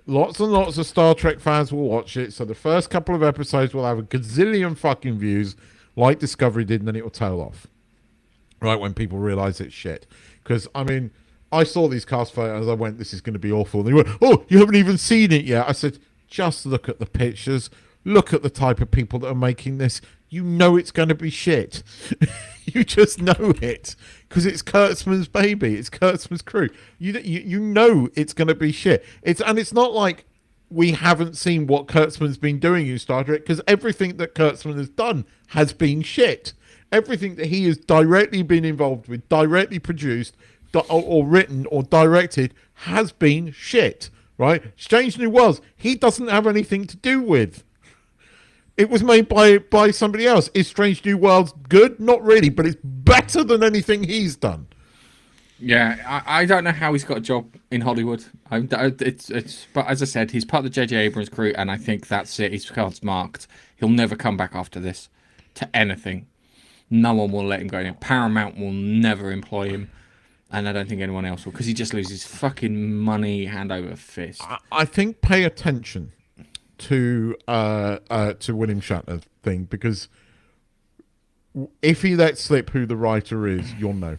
Lots and lots of Star Trek fans will watch it. So the first couple of episodes will have a gazillion fucking views, like Discovery did, and then it will tail off, right, when people realise it's shit. Because I mean, I saw these cast photos. I went, "This is going to be awful." And they went, "Oh, you haven't even seen it yet." I said, "Just look at the pictures. Look at the type of people that are making this. You know it's going to be shit. You just know it because it's Kurtzman's baby. It's Kurtzman's crew. You know it's going to be shit. It's not like we haven't seen what Kurtzman's been doing in Star Trek, because everything that Kurtzman has done has been shit. Everything that he has directly been involved with, directly produced, or written or directed has been shit. Right? Strange New Worlds, he doesn't have anything to do with. It was made by somebody else. Is Strange New Worlds good? Not really, but it's better than anything he's done. Yeah, I don't know how he's got a job in Hollywood. But as I said, he's part of the J.J. Abrams crew, and I think that's it. His card's marked. He'll never come back after this to anything. No one will let him go. Paramount will never employ him, and I don't think anyone else will, because he just loses fucking money hand over fist. I think pay attention to William Shatner thing, because if he lets slip who the writer is, you'll know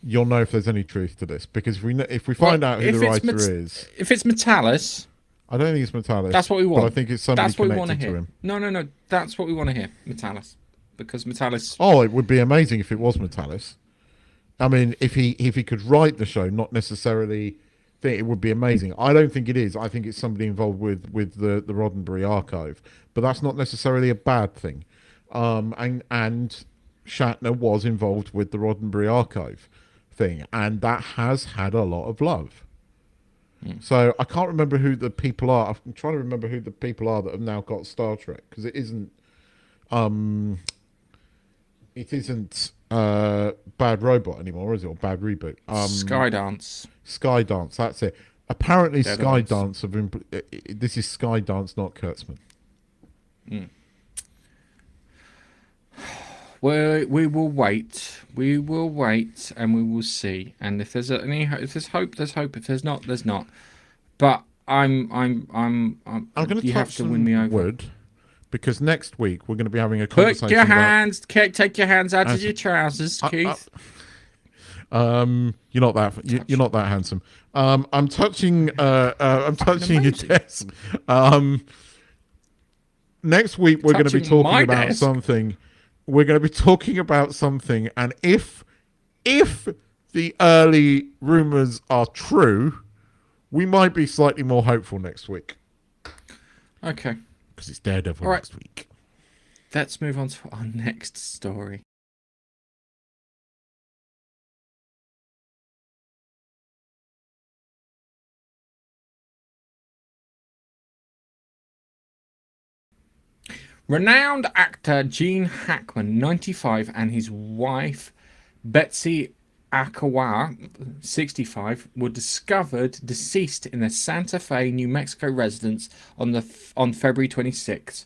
if there's any truth to this, because if we find out who the writer is, if it's Metalis, I don't think it's Metalis. That's what we want. But I think it's somebody That's what we want to connected to hear. him. No. That's what we want to hear. Metalis, because Metalis. Oh, it would be amazing if it was Metalis. I mean, if he could write the show, not necessarily. Think it would be amazing. I don't think it is. I think it's somebody involved with the Roddenberry archive, but that's not necessarily a bad thing. And Shatner was involved with the Roddenberry archive thing, and that has had a lot of love. So I can't remember who the people are. I'm trying to remember who the people are that have now got Star Trek, because it isn't Bad Robot anymore, is it? Or Bad Reboot? Skydance. Skydance, that's it. Apparently, They're the ones. Skydance have been. This is Skydance, not Kurtzman. We will wait. We will wait, and we will see. And if there's if there's hope, there's hope. If there's not, there's not. But I'm going to you have touch to some win me over. wood, because next week we're going to be having a Put conversation. your hands. Take your hands out of your trousers, Keith. You're not that. You're not that handsome. I'm touching. I'm touching your desk. Next week we're going to be Touching talking my about desk. something. We're going to be talking about something, and if the early rumors are true, we might be slightly more hopeful next week Okay. because it's Daredevil All right. next week. Let's move on to our next story. Renowned actor Gene Hackman, 95, and his wife Betsy Akawa, 65, were discovered deceased in their Santa Fe, New Mexico residence on February 26th.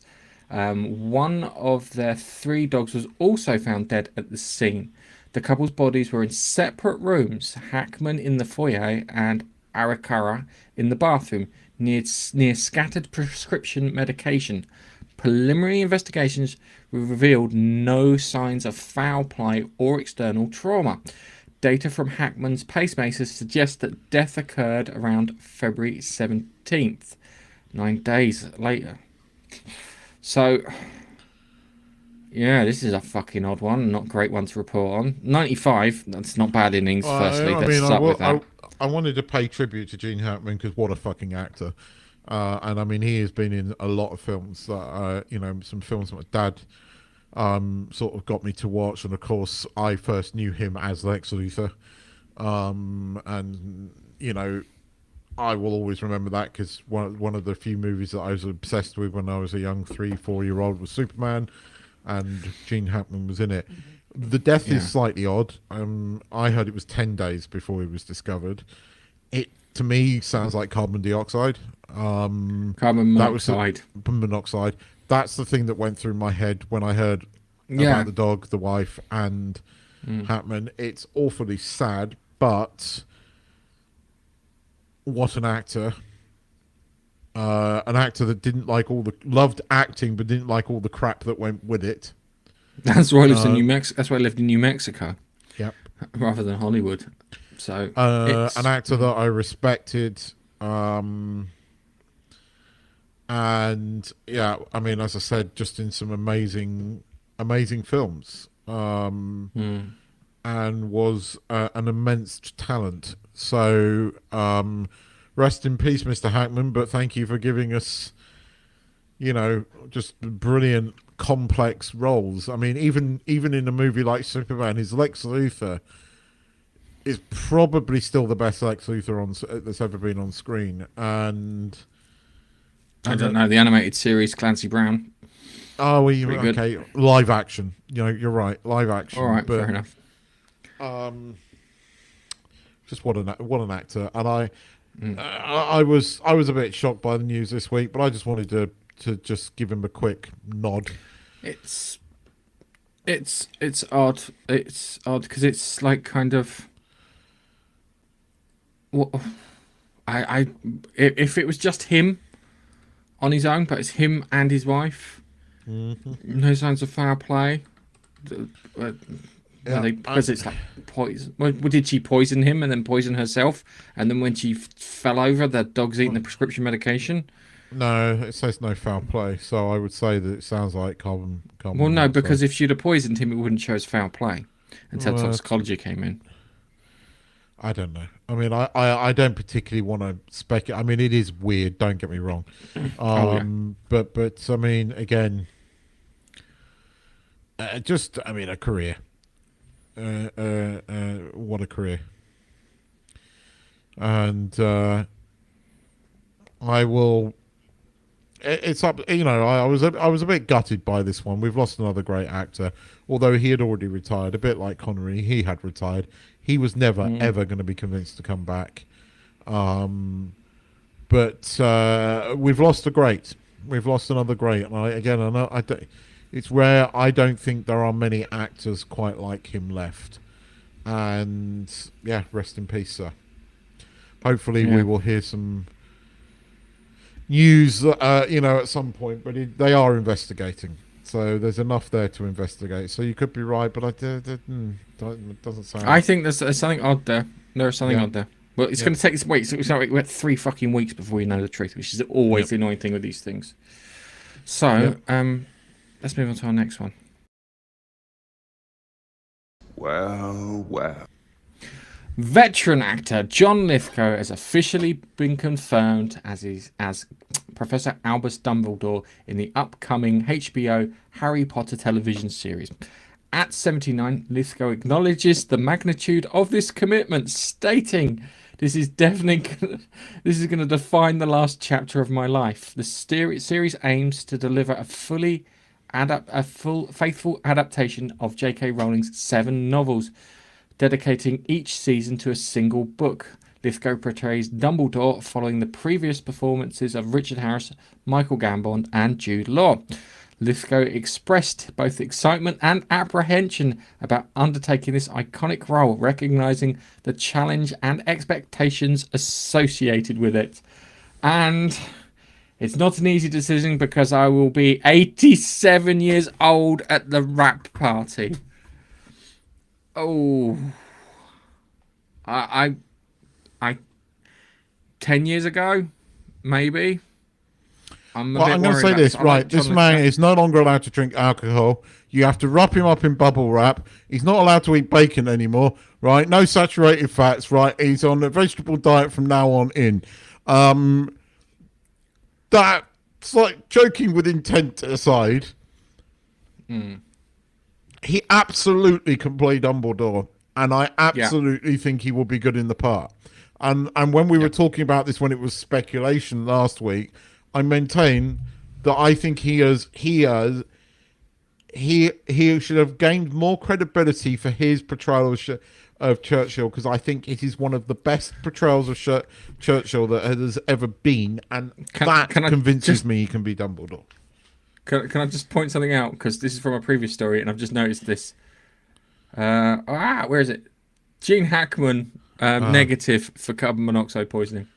One of their 3 dogs was also found dead at the scene. The couple's bodies were in separate rooms, Hackman in the foyer and Arakara in the bathroom, near scattered prescription medication. Preliminary investigations revealed no signs of foul play or external trauma. Data from Hackman's pacemakers suggests that death occurred around February 17th, 9 days later. So, yeah, this is a fucking odd one. Not a great one to report on. 95, that's not bad innings, firstly. Let's start with that. I wanted to pay tribute to Gene Hackman because what a fucking actor. And I mean, he has been in a lot of films that, some films that my dad sort of got me to watch. And of course, I first knew him as Lex Luthor. And, I will always remember that because one of the few movies that I was obsessed with when I was a young 3-4-year-old was Superman, and Gene Hackman was in it. The death is slightly odd. I heard it was 10 days before he was discovered. It, to me, sounds like carbon dioxide. Carbon monoxide. Carbon monoxide. That's the thing that went through my head when I heard about the dog, the wife, and Hackman. It's awfully sad, but what an actor. An actor that loved acting but didn't like all the crap that went with it. That's why I lived in New Mexico. That's why I lived in New Mexico. Yep. Rather than Hollywood. So an actor that I respected. And yeah, I mean, as I said, just in some amazing films. And was an immense talent. So rest in peace, Mr. Hackman, but thank you for giving us, just brilliant, complex roles. I mean, even in a movie like Superman, his Lex Luthor is probably still the best Lex Luthor that's ever been on screen. And I don't know, the animated series, Clancy Brown. Oh, Pretty okay. Good. Live action. You're right. Live action. All right, but, fair enough. Just what an actor, and I was a bit shocked by the news this week, but I just wanted to just give him a quick nod. It's odd. It's odd because it's like kind of. What if it was just him on his own, but it's him and his wife. No signs of foul play. Because it's like poison. Well, did she poison him and then poison herself? And then when she fell over, the dog's eating the prescription medication? No, it says no foul play, so I would say that it sounds like carbon Well, no, monoxide. because if she'd have poisoned him, it wouldn't show as foul play until toxicology came in. I don't know. I mean, I don't particularly want to speculate. I mean, it is weird. Don't get me wrong. But I mean, again, a career. What a career. And I will. It's up. I was a bit gutted by this one. We've lost another great actor, although he had already retired. A bit like Connery, he had retired. He was never ever going to be convinced to come back. But we've lost a great. We've lost another great. And it's rare. I don't think there are many actors quite like him left. And yeah, rest in peace, sir. Hopefully, we will hear some news, at some point. But they are investigating, so there's enough there to investigate. So you could be right, but it doesn't sound. I think there's something odd there. There's something odd there. Well, it's going to take us. Wait, so we're at 3 fucking weeks before we know the truth, which is always the annoying thing with these things. So, let's move on to our next one. Well. Veteran actor John Lithgow has officially been confirmed as Professor Albus Dumbledore in the upcoming HBO Harry Potter television series. At 79, Lithgow acknowledges the magnitude of this commitment, stating, "This is going to define the last chapter of my life. The series aims to deliver a faithful adaptation of J.K. Rowling's 7 novels, dedicating each season to a single book." Lithgow portrays Dumbledore following the previous performances of Richard Harris, Michael Gambon, and Jude Law. Lithgow expressed both excitement and apprehension about undertaking this iconic role, recognizing the challenge and expectations associated with it. And it's not an easy decision because I will be 87 years old at the wrap party. Oh, I 10 years ago, maybe. I'm going to say this, right? This man is no longer allowed to drink alcohol. You have to wrap him up in bubble wrap. He's not allowed to eat bacon anymore, right? No saturated fats, right? He's on a vegetable diet from now on in. That's like joking with intent aside. He absolutely can play Dumbledore, and I absolutely think he will be good in the part. And when we were talking about this when it was speculation last week, I maintain that I think he should have gained more credibility for his portrayal of Churchill, because I think it is one of the best portrayals of Churchill that has ever been, and that convinces me he can be Dumbledore. Can I just point something out? Because this is from a previous story, and I've just noticed this. Where is it? Gene Hackman, negative for carbon monoxide poisoning.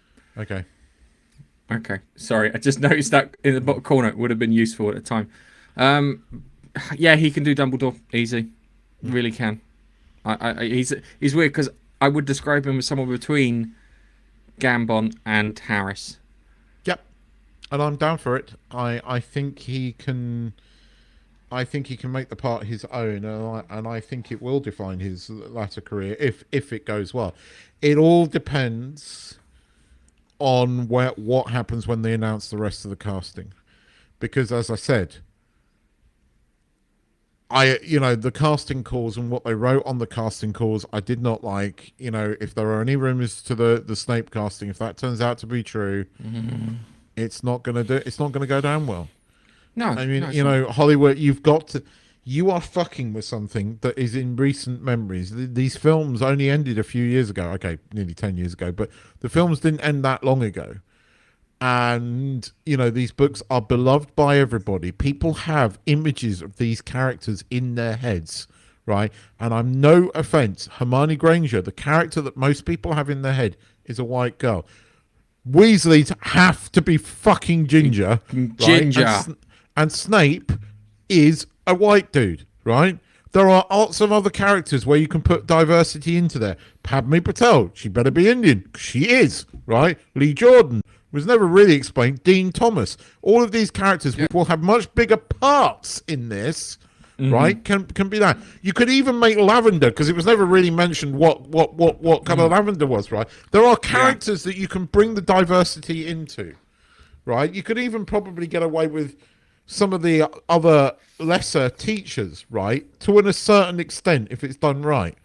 Okay, sorry. I just noticed that in the bottom corner. It would have been useful at the time. Yeah, he can do Dumbledore. Easy. Really can. He's weird because I would describe him as someone between Gambon and Harris. Yep. And I'm down for it. I think he can make the part his own, and I think it will define his latter career if it goes well. It all depends on what happens when they announce the rest of the casting, because as I said, the casting calls and what they wrote on the casting calls, I did not like. If there are any rumors to the Snape casting, if that turns out to be true, it's not gonna go down well. No, I mean, Hollywood, you are fucking with something that is in recent memories. These films only ended a few years ago. Okay, nearly 10 years ago, but the films didn't end that long ago. And, these books are beloved by everybody. People have images of these characters in their heads, right? And I'm no offense, Hermione Granger, the character that most people have in their head, is a white girl. Weasleys have to be fucking ginger. Ginger. Right? And Snape is a white dude, right? There are lots of other characters where you can put diversity into there. Padme Patel, she better be Indian. She is, right? Lee Jordan was never really explained. Dean Thomas. All of these characters will have much bigger parts in this, right? Can be that. You could even make Lavender, because it was never really mentioned what color Lavender was, right? There are characters that you can bring the diversity into, right? You could even probably get away with some of the other lesser teachers, right? To a certain extent, if it's done right,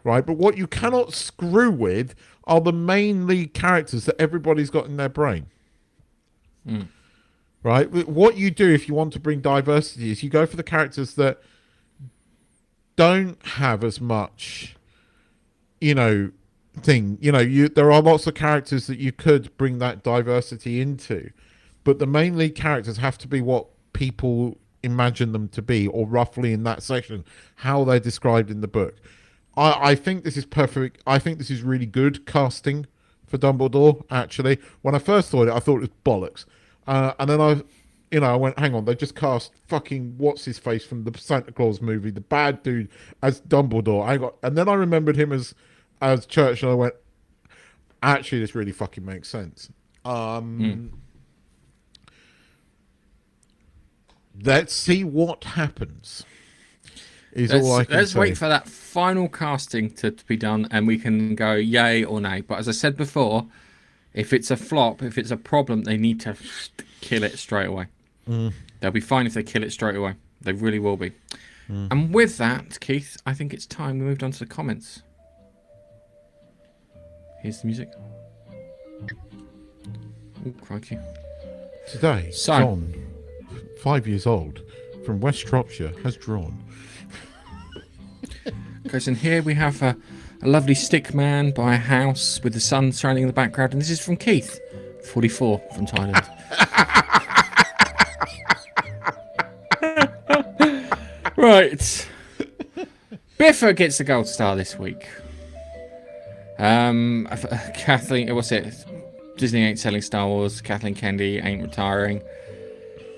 right? But what you cannot screw with are the main lead characters that everybody's got in their brain. Right? What you do if you want to bring diversity is you go for the characters that don't have as much, thing. There are lots of characters that you could bring that diversity into, but the main lead characters have to be what people imagine them to be, or roughly in that section, how they're described in the book. I think this is perfect. I think this is really good casting for Dumbledore, actually. When I first thought it, I thought it was bollocks. And then I went, hang on, they just cast fucking what's-his-face from the Santa Claus movie, the bad dude, as Dumbledore. And then I remembered him as Church, and I went, actually, this really fucking makes sense. Let's see what happens. Let's wait for that final casting to be done, and we can go yay or nay. But as I said before, if it's a flop, if it's a problem, they need to kill it straight away. They'll be fine if they kill it straight away. They really will be. And with that, Keith, I think it's time we moved on to the comments. Here's the music. Oh, crikey. Today, John, 5 years old, from West Shropshire, has drawn. Okay, so here we have a lovely stick man by a house with the sun shining in the background, and this is from Keith, 44, from Thailand. Right. Biffa gets the gold star this week. Kathleen, what's it? Disney ain't selling Star Wars. Kathleen Kennedy ain't retiring.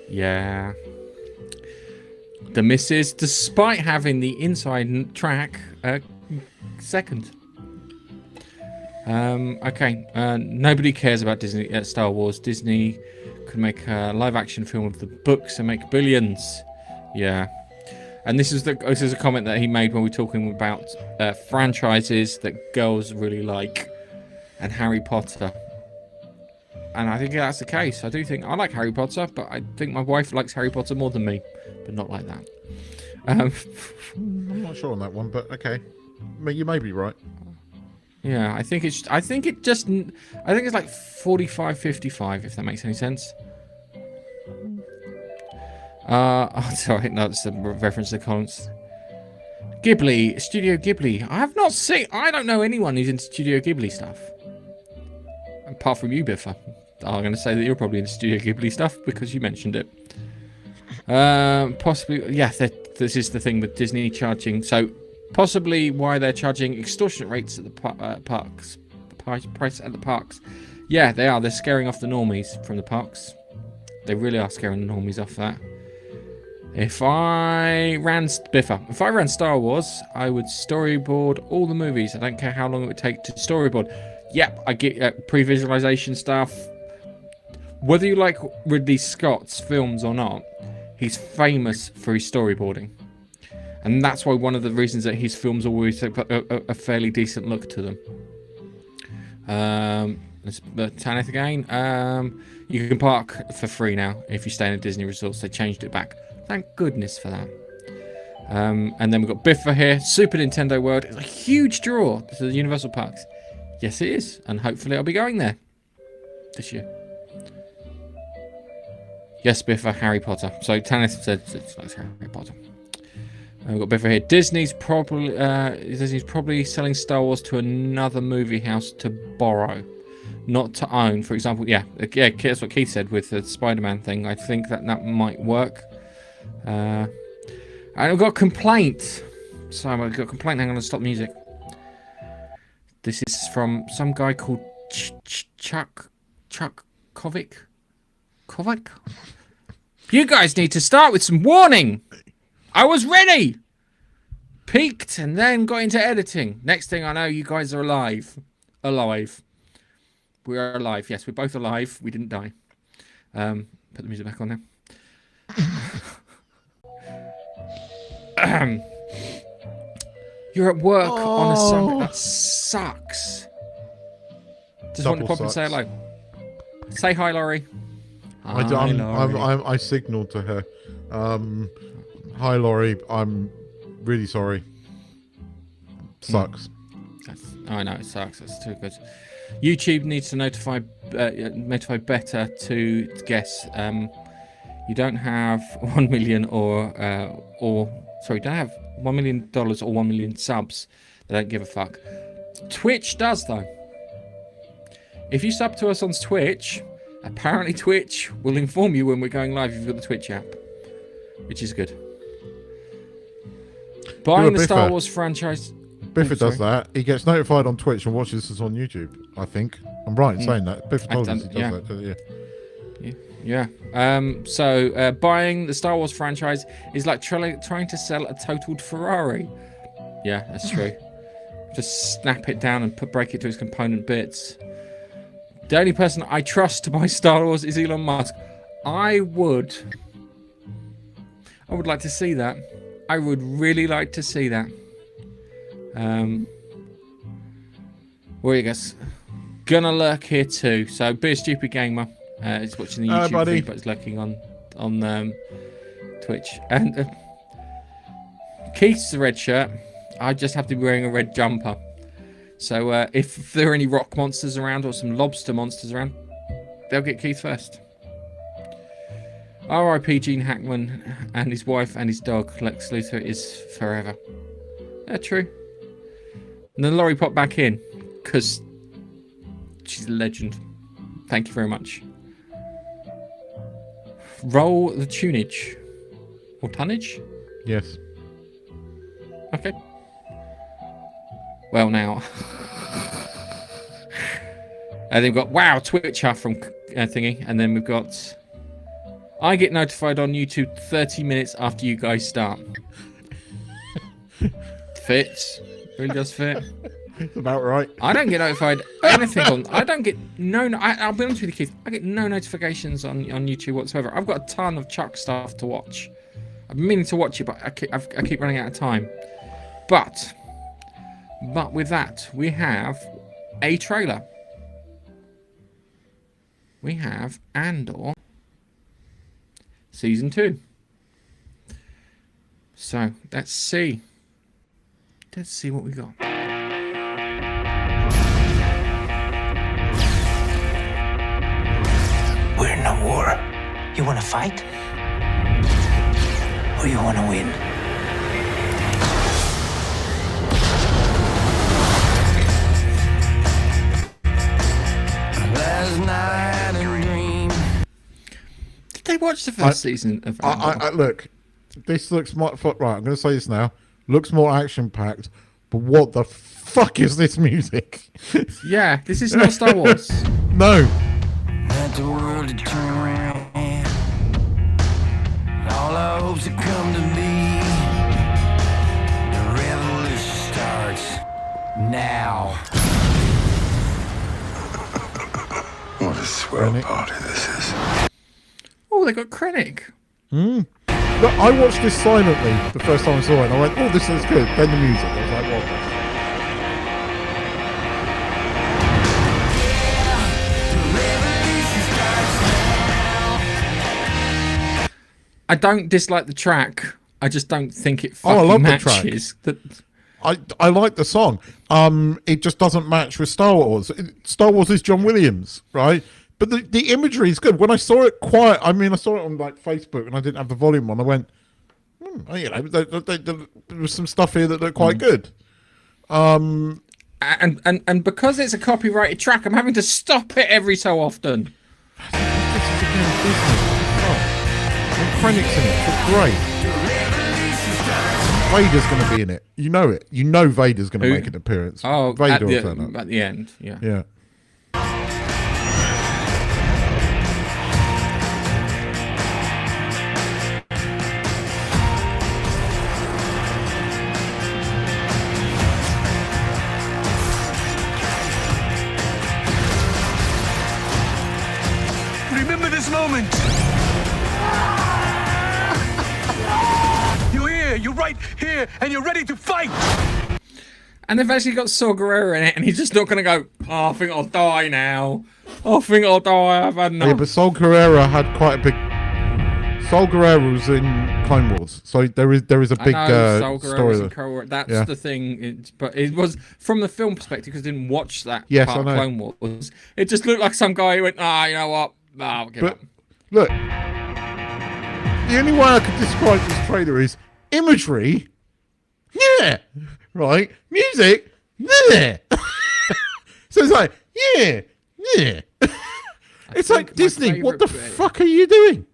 Yeah. The missus, despite having the inside track, second. Okay. Nobody cares about Disney, Star Wars. Disney could make a live-action film of the books and make billions. Yeah. And this is a comment that he made when we were talking about franchises that girls really like, and Harry Potter. And I think that's the case. I do think I like Harry Potter, but I think my wife likes Harry Potter more than me, but not like that. I'm not sure on that one, but okay, you may be right. Yeah, I think it's like 45-55, if that makes any sense. Sorry, no, it's a reference to the comments. Ghibli, Studio Ghibli. I don't know anyone who's into Studio Ghibli stuff. Apart from you, Biffa. I'm going to say that you're probably into Studio Ghibli stuff because you mentioned it. Possibly, yeah, this is the thing with Disney charging. So, possibly why they're charging extortionate rates at the parks. The price at the parks. Yeah, they are. They're scaring off the normies from the parks. They really are scaring the normies off that. If I ran Star Wars, I would storyboard all the movies. I don't care how long it would take to storyboard. Yep, I get pre-visualization stuff. Whether you like Ridley Scott's films or not, he's famous for his storyboarding. And that's why one of the reasons that his films always have a fairly decent look to them. Let's turn it again. You can park for free now if you stay in a Disney resort. They changed it back. Thank goodness for that. And then we've got Biffa here. Super Nintendo World. It's a huge draw to the Universal Parks. Yes, it is. And hopefully I'll be going there this year. Yes, Biffa, Harry Potter. So Tanith said it's like Harry Potter. We've got Biffa here. Disney's probably selling Star Wars to another movie house to borrow, not to own. For example, yeah, that's what Keith said with the Spider-Man thing. I think that might work. And I've got a complaint. So I've got a complaint. Hang on, let's stop music. This is from some guy called Chuck Kovic. Kovic? You guys need to start with some warning. I was ready. peaked and then got into editing. Next thing I know, you guys are alive. We are alive. Yes, we're both alive. We didn't die. Put the music back on now. You're at work on a Sunday. That sucks. Just want to pop and say hello. Say hi, Laurie. I signalled to her. Hi, Laurie. I'm really sorry. Sucks. I know it sucks. That's too good. YouTube needs to notify better to guess. You don't have $1 million don't have $1 million or 1 million subs. They don't give a fuck. Twitch does though. If you sub to us on Twitch, apparently Twitch will inform you when we're going live if you've got the Twitch app, which is good. Buying the Star Wars franchise. Biffa does that. He gets notified on Twitch and watches us on YouTube, I think. I'm right in saying that. Biffa told us he does that, doesn't he? Yeah. So buying the Star Wars franchise is like trying to sell a totaled Ferrari. Yeah, that's true. Just snap it down and break it to its component bits. The only person I trust to buy Star Wars is Elon Musk. I would like to see that. I would really like to see that. Well, you guess gonna lurk here too. So be a stupid gamer. Is watching the YouTube feed, but is lurking on Twitch. And Keith's the red shirt. I just have to be wearing a red jumper. So if there are any rock monsters around or some lobster monsters around, they'll get Keith first. R.I.P. Gene Hackman and his wife and his dog. Lex Luthor is forever. Yeah, true. And then Laurie popped back in because she's a legend. Thank you very much. Roll the tunage. Or tonnage? Yes. Okay. Well, now. And then we've got, wow, Twitcher from thingy. And then we've got, I get notified on YouTube 30 minutes after you guys start. Fits. Really does fit. It's about right. I don't get notified anything on. I don't get I'll be honest with you, Keith. I get no notifications on YouTube whatsoever. I've got a ton of Chuck stuff to watch. I've been meaning to watch it, but I keep running out of time. But with that, we have a trailer. We have Andor Season 2. So let's see. Let's see what we got. We're in a war. You want to fight? Or you want to win? Last night a dream. Did they watch the first season of Andor? Look, this looks more... Right, I'm going to say this now. Looks more action-packed, but what the fuck is this music? Yeah, this is not Star Wars. No. Let the world turn around. All our hopes have come to be. The revolution starts now. What a swell party this is. Oh, they got Krennic. Look, I watched this silently the first time I saw it, and I went, oh, this is good. Then the music. I was like, what? I don't dislike the track. I just don't think it fucking I love matches. the track. I like the song. It just doesn't match with Star Wars. Star Wars is John Williams, right? But the imagery is good. When I saw it I saw it on like Facebook and I didn't have the volume on. I went, there was some stuff here that looked quite good. And because it's a copyrighted track, I'm having to stop it every so often. Krennic's in it. It's great. Vader's going to be in it. You know it. You know Vader's going to make an appearance. Oh, Vader will turn up. At the end, yeah. Yeah. this moment. You're here, you're right here, and you're ready to fight. And they've actually got Saw Gerrera in it, and he's just not going to go, oh, I think I'll die now. I think I'll die. I've had enough. Yeah, but Saw Gerrera had quite a big... Saw Gerrera was in Clone Wars, so there is a big Saw story there. That's the thing. But it was from the film perspective, because I didn't watch that Yes, part I of know. Clone Wars. It just looked like some guy who went, you know what? I'll give up. Look, the only way I could describe this trailer is imagery, yeah, right, music, yeah. So it's like, yeah. It's like, Disney, what the fuck are you doing?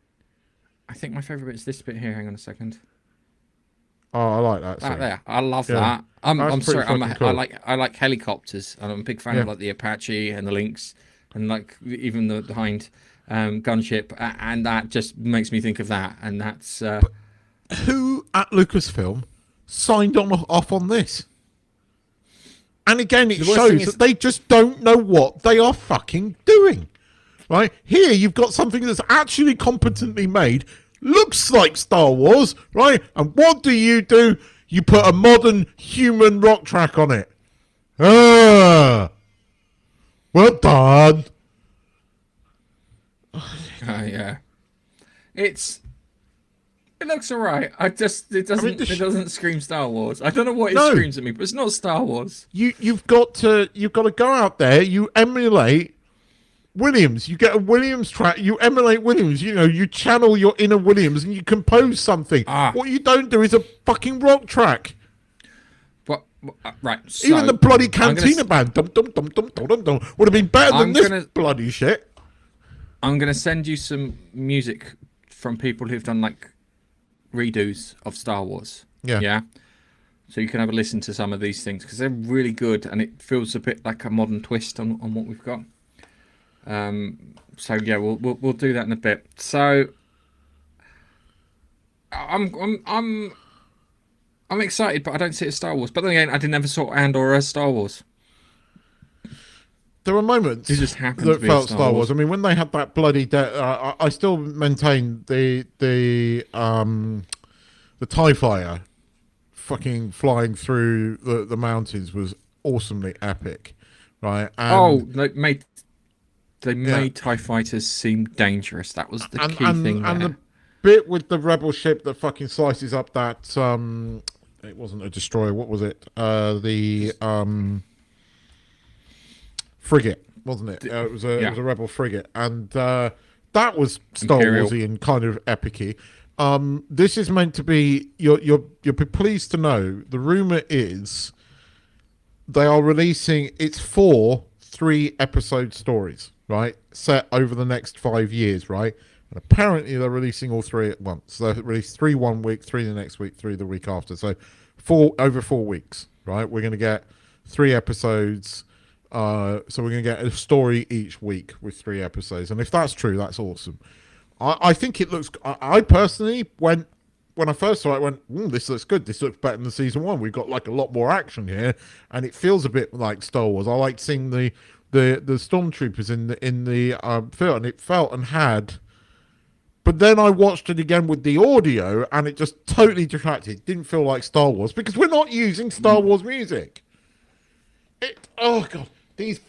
I think my favourite bit is this bit here. Hang on a second. Oh, I like that. That there. I love Yeah. that. I'm That's sorry. pretty fucking cool. I like helicopters, and I'm a big fan of like the Apache and the Lynx, and like even the Hind gunship, and that just makes me think of that. And that's who at Lucasfilm signed off on this. And again, it shows that they just don't know what they are fucking doing. Right? Here, you've got something that's actually competently made, looks like Star Wars, right? And what do? You put a modern human rock track on it. Well done. yeah. It looks alright. It doesn't scream Star Wars. I don't know what it screams at me, but it's not Star Wars. You've got to go out there. You emulate Williams. You get a Williams track. You emulate Williams. You channel your inner Williams, and you compose something. What you don't do is a fucking rock track. Right. So even the bloody Cantina band dum, dum, dum, dum, dum, dum, dum, would have been better than this bloody shit. I'm gonna send you some music from people who've done like redos of Star Wars. Yeah. So you can have a listen to some of these things, because they're really good, and it feels a bit like a modern twist on what we've got. So yeah, we'll do that in a bit. So I'm excited, but I don't see it as Star Wars. But then again, I never saw Andor as Star Wars. There were moments it just happened that to be felt Star Wars. I mean, when they had that bloody, I still maintain the TIE Fighter fucking flying through the mountains was awesomely epic, right? And they made TIE fighters seem dangerous. That was the key thing. And the bit with the rebel ship that fucking slices up that it wasn't a destroyer. What was it? The frigate, wasn't it? It was a rebel frigate, and that was Star Warsy and kind of epicy. This is meant to be. You'll be pleased to know. The rumor is they are releasing. It's 4 3-episode stories, right? Set over the next 5 years, right? And apparently they're releasing all 3 at once. So they release 3 one week, 3 the next week, 3 the week after. So over 4 weeks, right? We're going to get 3 episodes. So we're going to get a story each week with 3 episodes. And if that's true, that's awesome. I think it looks... I personally, when I first saw it, I went, this looks good. This looks better than season 1. We've got like a lot more action here. And it feels a bit like Star Wars. I like seeing the stormtroopers in the film. And it felt and had... But then I watched it again with the audio, and it just totally detracted. It didn't feel like Star Wars, because we're not using Star Wars music. This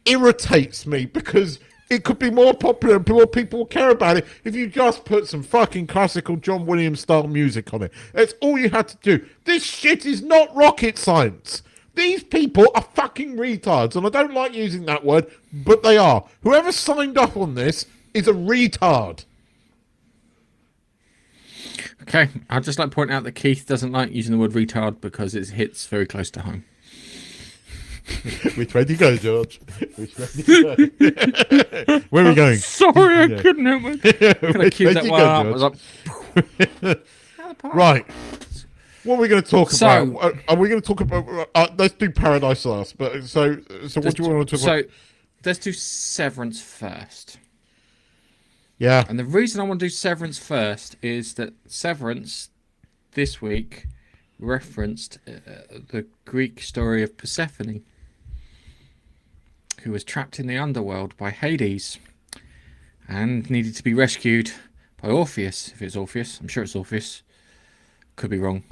irritates me, because it could be more popular and more people will care about it if you just put some fucking classical John Williams style music on it. That's all you had to do. This shit is not rocket science. These people are fucking retards, and I don't like using that word, but they are. Whoever signed up on this is a retard. Okay, I'd just like to point out that Keith doesn't like using the word retard because it hits very close to home. Which way do you go, George? Which way do you go? Where are we going? Sorry, I couldn't help it. I queued that one up. I was like, right. What are we going to talk about? Are we going to talk about... let's do Paradise last. But so what do you want to talk about? Let's do Severance first. Yeah. And the reason I want to do Severance first is that Severance this week referenced the Greek story of Persephone. who was trapped in the underworld by Hades and needed to be rescued by Orpheus. If it's Orpheus, I'm sure it's Orpheus. Could be wrong.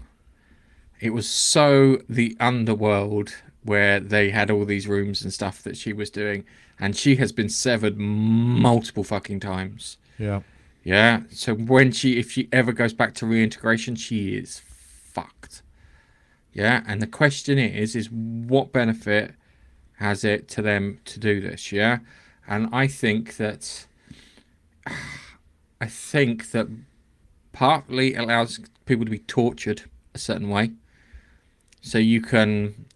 It was so the underworld where they had all these rooms and stuff that she was doing, and she has been severed multiple fucking times. Yeah. Yeah. So if she ever goes back to reintegration, she is fucked. Yeah. And the question is what benefit has it to them to do this? Yeah. And I think that partly allows people to be tortured a certain way. So you can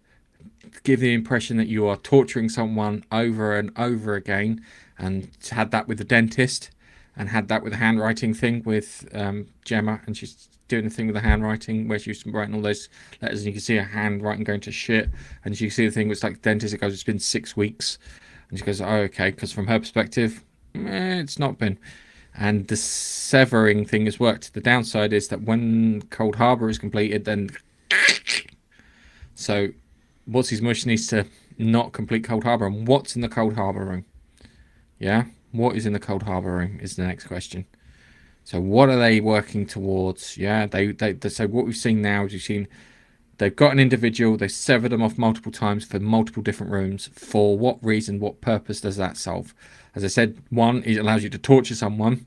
give the impression that you are torturing someone over and over again, and had that with the dentist, and had that with the handwriting thing with Gemma, and she's doing the thing with the handwriting where she's writing all those letters, and you can see her handwriting going to shit, and you can see the thing with like the dentist, it goes, it's been 6 weeks, and she goes, oh, okay, because from her perspective, it's not been. And the severing thing has worked. The downside is that when Cold Harbour is completed, then so What's His Mush needs to not complete Cold Harbour. And what's in the Cold Harbour room? Yeah? What is in the Cold Harbour room is the next question. So what are they working towards? Yeah, so what we've seen now is they've got an individual, they severed them off multiple times for multiple different rooms. For what reason, what purpose does that solve? As I said, one, it allows you to torture someone.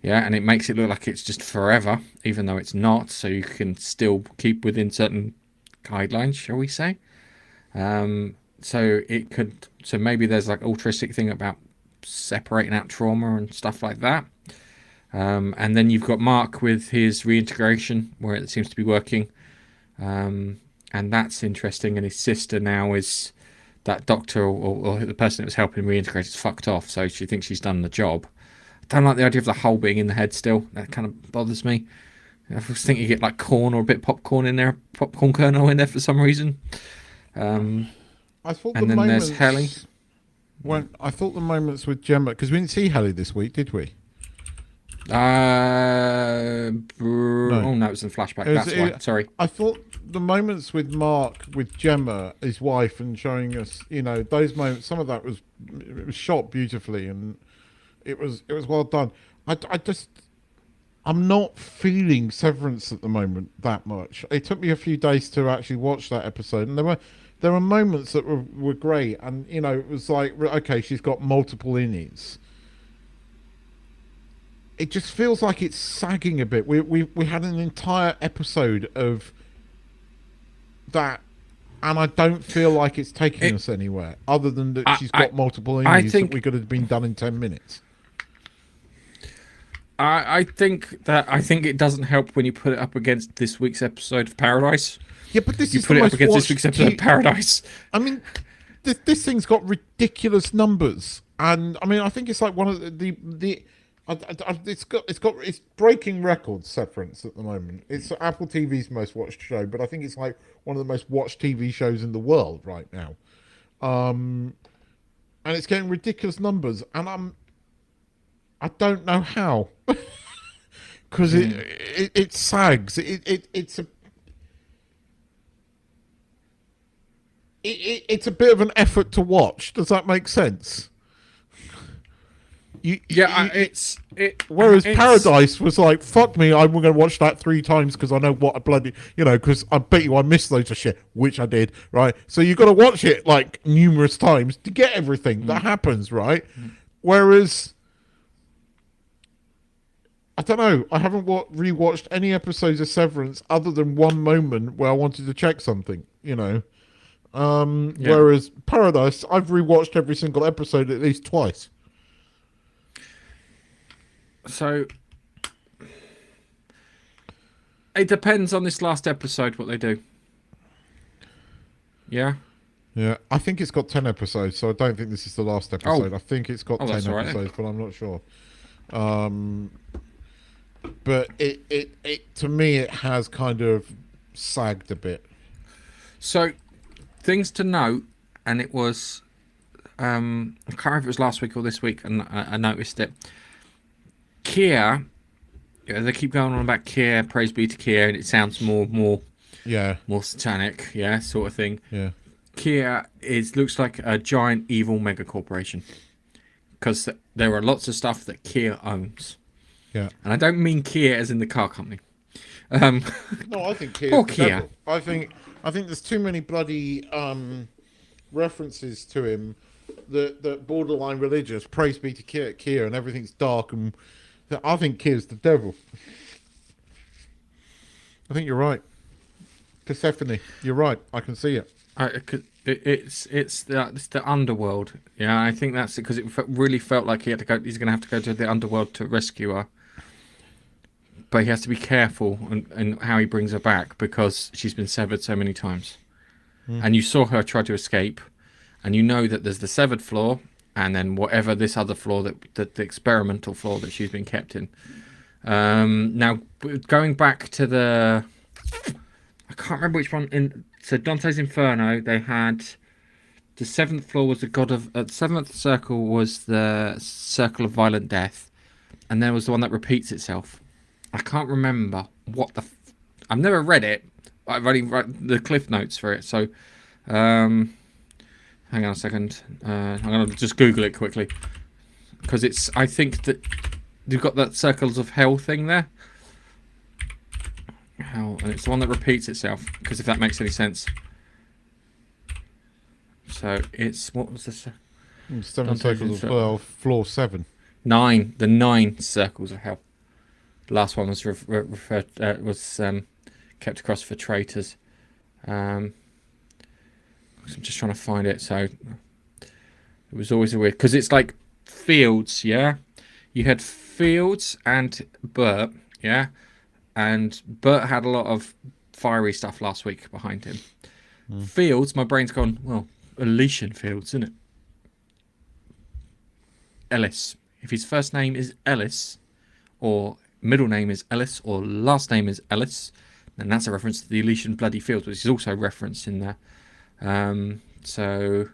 Yeah, and it makes it look like it's just forever, even though it's not. So you can still keep within certain guidelines, shall we say? So maybe there's like altruistic thing about separating out trauma and stuff like that. And then you've got Mark with his reintegration, where it seems to be working. And that's interesting. And his sister now is that doctor or the person that was helping him reintegrate is fucked off. So she thinks she's done the job. I don't like the idea of the hole being in the head still. That kind of bothers me. I just think you get like corn or a bit of popcorn in there, popcorn kernel in there for some reason. I thought and the then moments, there's Helly. I thought the moments with Gemma, because we didn't see Helly this week, did we? Oh no, it was in flashback. That's why. Sorry. I thought the moments with Mark, with Gemma, his wife, and showing us, those moments. Some of that was shot beautifully, and it was well done. I'm not feeling Severance at the moment that much. It took me a few days to actually watch that episode, and there were moments that were great, and it was like, okay, she's got multiple innings. It just feels like it's sagging a bit. We had an entire episode of that, and I don't feel like it's taking us anywhere other than that she's got multiple innings that we could have been done in 10 minutes. I think it doesn't help when you put it up against this week's episode of Paradise. Yeah, but this you is put the it most up against this week's episode of Paradise. I mean, this thing's got ridiculous numbers, and I mean, I think it's like one of it's breaking records, Severance, at the moment. It's Apple TV's most watched show, but I think it's like one of the most watched TV shows in the world right now. And it's getting ridiculous numbers, and I don't know how, because it sags. It's a bit of an effort to watch. Does that make sense? Whereas Paradise was like, fuck me, I'm going to watch that 3 times because I know what a bloody, because I bet you I missed loads of shit, which I did, right? So you've got to watch it like numerous times to get everything that happens, right? Whereas, I don't know, I haven't rewatched any episodes of Severance other than one moment where I wanted to check something, Whereas Paradise, I've rewatched every single episode at least twice. So it depends on this last episode what they do. Yeah. Yeah, I think it's got 10 episodes, so I don't think this is the last episode. I think it's got 10 episodes, but I'm not sure. But it to me, it has kind of sagged a bit. So things to note, and it was I can't remember if it was last week or this week, and I noticed it. Keir, they keep going on about Keir, praise be to Keir, and it sounds more satanic, sort of thing. Yeah. Kia looks like a giant evil mega corporation, because there are lots of stuff that Kia owns. Yeah. And I don't mean Kia as in the car company. No, I think Kia's Poor the Kia. devil. I think there's too many bloody references to him that borderline religious. Praise be to Kia, and everything's dark, and I think Kia's the devil. I think you're right. Persephone, you're right. I can see it. It's the underworld. Yeah, I think that's it, because it really felt like he's going to have to go to the underworld to rescue her. But he has to be careful in how he brings her back, because she's been severed so many times. And you saw her try to escape, and you know that there's the severed floor, and then whatever this other floor, the experimental floor that she's been kept in. Now, going back to I can't remember which one. So Dante's Inferno, they had the seventh floor was the god of. Seventh circle was the circle of violent death, and there was the one that repeats itself. I can't remember what I've never read it. I've only read the cliff notes for it. So, hang on a second. I'm gonna just Google it quickly, because I think that you've got that circles of hell thing there. Hell, and it's the one that repeats itself, because if that makes any sense. So what was this? 7 circles of hell, floor 7. 9. The 9 circles of hell. The last one was kept across for traitors. I'm just trying to find it. So it was always a weird, because it's like Fields, yeah. You had Fields and Bert, yeah. And Bert had a lot of fiery stuff last week behind him. Fields, my brain's gone, well, Elysian Fields, isn't it? Ellis. If his first name is Ellis, or middle name is Ellis, or last name is Ellis, then that's a reference to the Elysian bloody Fields, which is also referenced in there. So,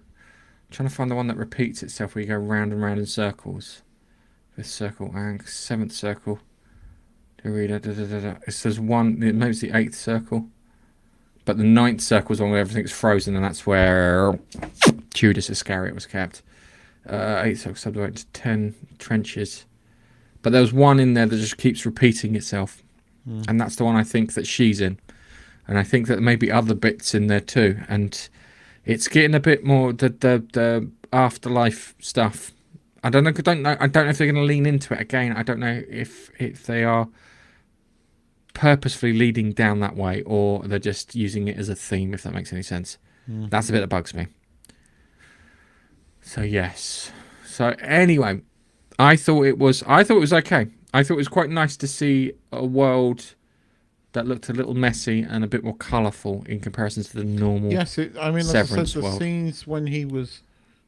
trying to find the one that repeats itself, where you go round and round in circles. Fifth circle and seventh circle. It says one, maybe it's the 8th circle, but the 9th circle is one where everything's frozen, and that's where Judas Iscariot was kept. 8th circle subdivided into 10 trenches, but there was one in there that just keeps repeating itself, and that's the one I think that she's in, and I think that there may be other bits in there too, and it's getting a bit more the afterlife stuff. I don't know if they're going to lean into it again. I don't know if they are purposefully leading down that way, or they're just using it as a theme, if that makes any sense. That's a bit that bugs me. So yes. So anyway, I thought it was okay. I thought it was quite nice to see a world that looked a little messy and a bit more colourful in comparison to the normal. Yes, I mean, like I said, the world. scenes when he was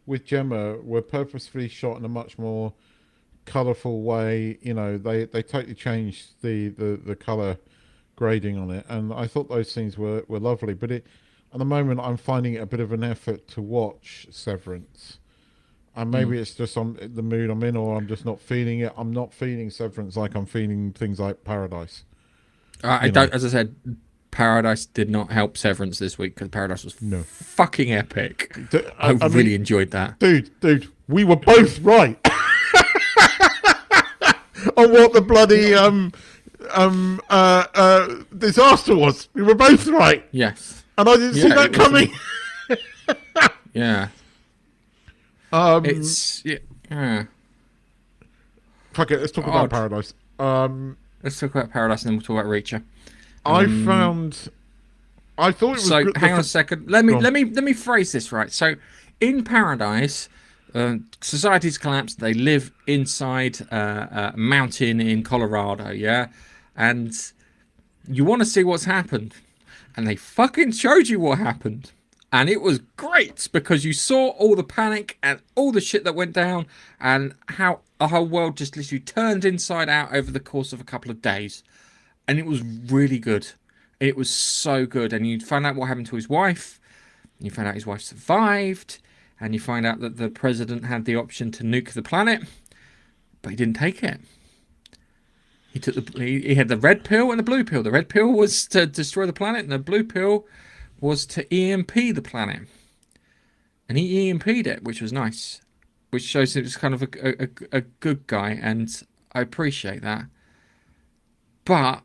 with Gemma were purposefully shot in a much more colourful way. You know, they totally changed the colour grading on it, and I thought those scenes were lovely. But at the moment, I'm finding it a bit of an effort to watch Severance, and maybe it's just the mood I'm in, or I'm just not feeling it. I'm not feeling Severance like I'm feeling things like Paradise. As I said, Paradise did not help Severance this week, because Paradise was fucking epic. I really enjoyed that. Dude, we were both right on what the bloody disaster was. We were both right. Yes. And I didn't see that coming. Yeah. Fuck it, let's talk about Paradise. Let's talk about Paradise, and then we'll talk about Reacher. I thought it was so. good. Hang on a second. Let me phrase this right. So, in Paradise, society's collapsed. They live inside a mountain in Colorado. Yeah, and you want to see what's happened, and they fucking showed you what happened. And it was great, because you saw all the panic and all the shit that went down, and how the whole world just literally turned inside out over the course of a couple of days. And it was really good. It was so good. And you find out what happened to his wife. You find out his wife survived. And you find out that the president had the option to nuke the planet, but he didn't take it. He had the red pill and the blue pill. The red pill was to destroy the planet, and the blue pill was to EMP the planet. and he EMP'd it, which was nice, which shows he was kind of a good guy, and I appreciate that. But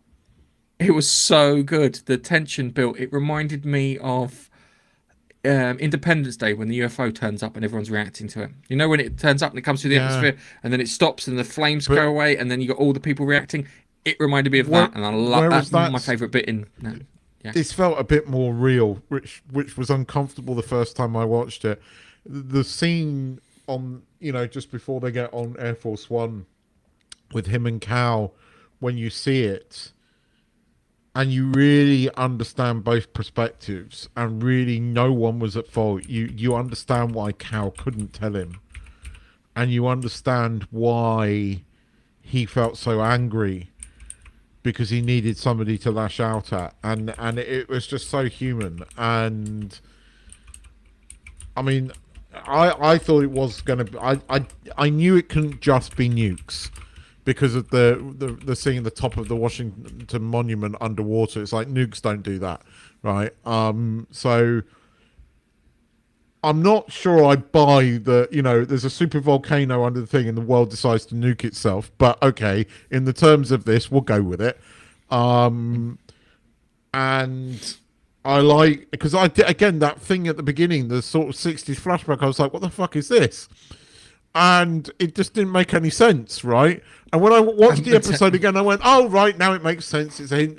it was so good. The tension built. It reminded me of Independence Day when the UFO turns up and everyone's reacting to it. You know, when it turns up and it comes through the atmosphere and then it stops and the flames go away and then you got all the people reacting. It reminded me of that, and I love that's my favourite bit in. Yeah. This felt a bit more real, which was uncomfortable the first time I watched it. The scene on, just before they get on Air Force One with him and Cal, when you see it and you really understand both perspectives and really no one was at fault, you understand why Cal couldn't tell him, and you understand why he felt so angry, because he needed somebody to lash out at, and it was just so human. And I mean, I thought it was going to be, I knew it couldn't just be nukes because of the scene at the top of the Washington Monument underwater. It's like, nukes don't do that, right? So I'm not sure I buy there's a super volcano under the thing and the world decides to nuke itself. But okay, in the terms of this, we'll go with it. And I like, because I did, again, that thing at the beginning, the sort of 60s flashback, I was like, what the fuck is this? And it just didn't make any sense, right? And when I watched the episode again, I went, oh, right, now it makes sense. It's when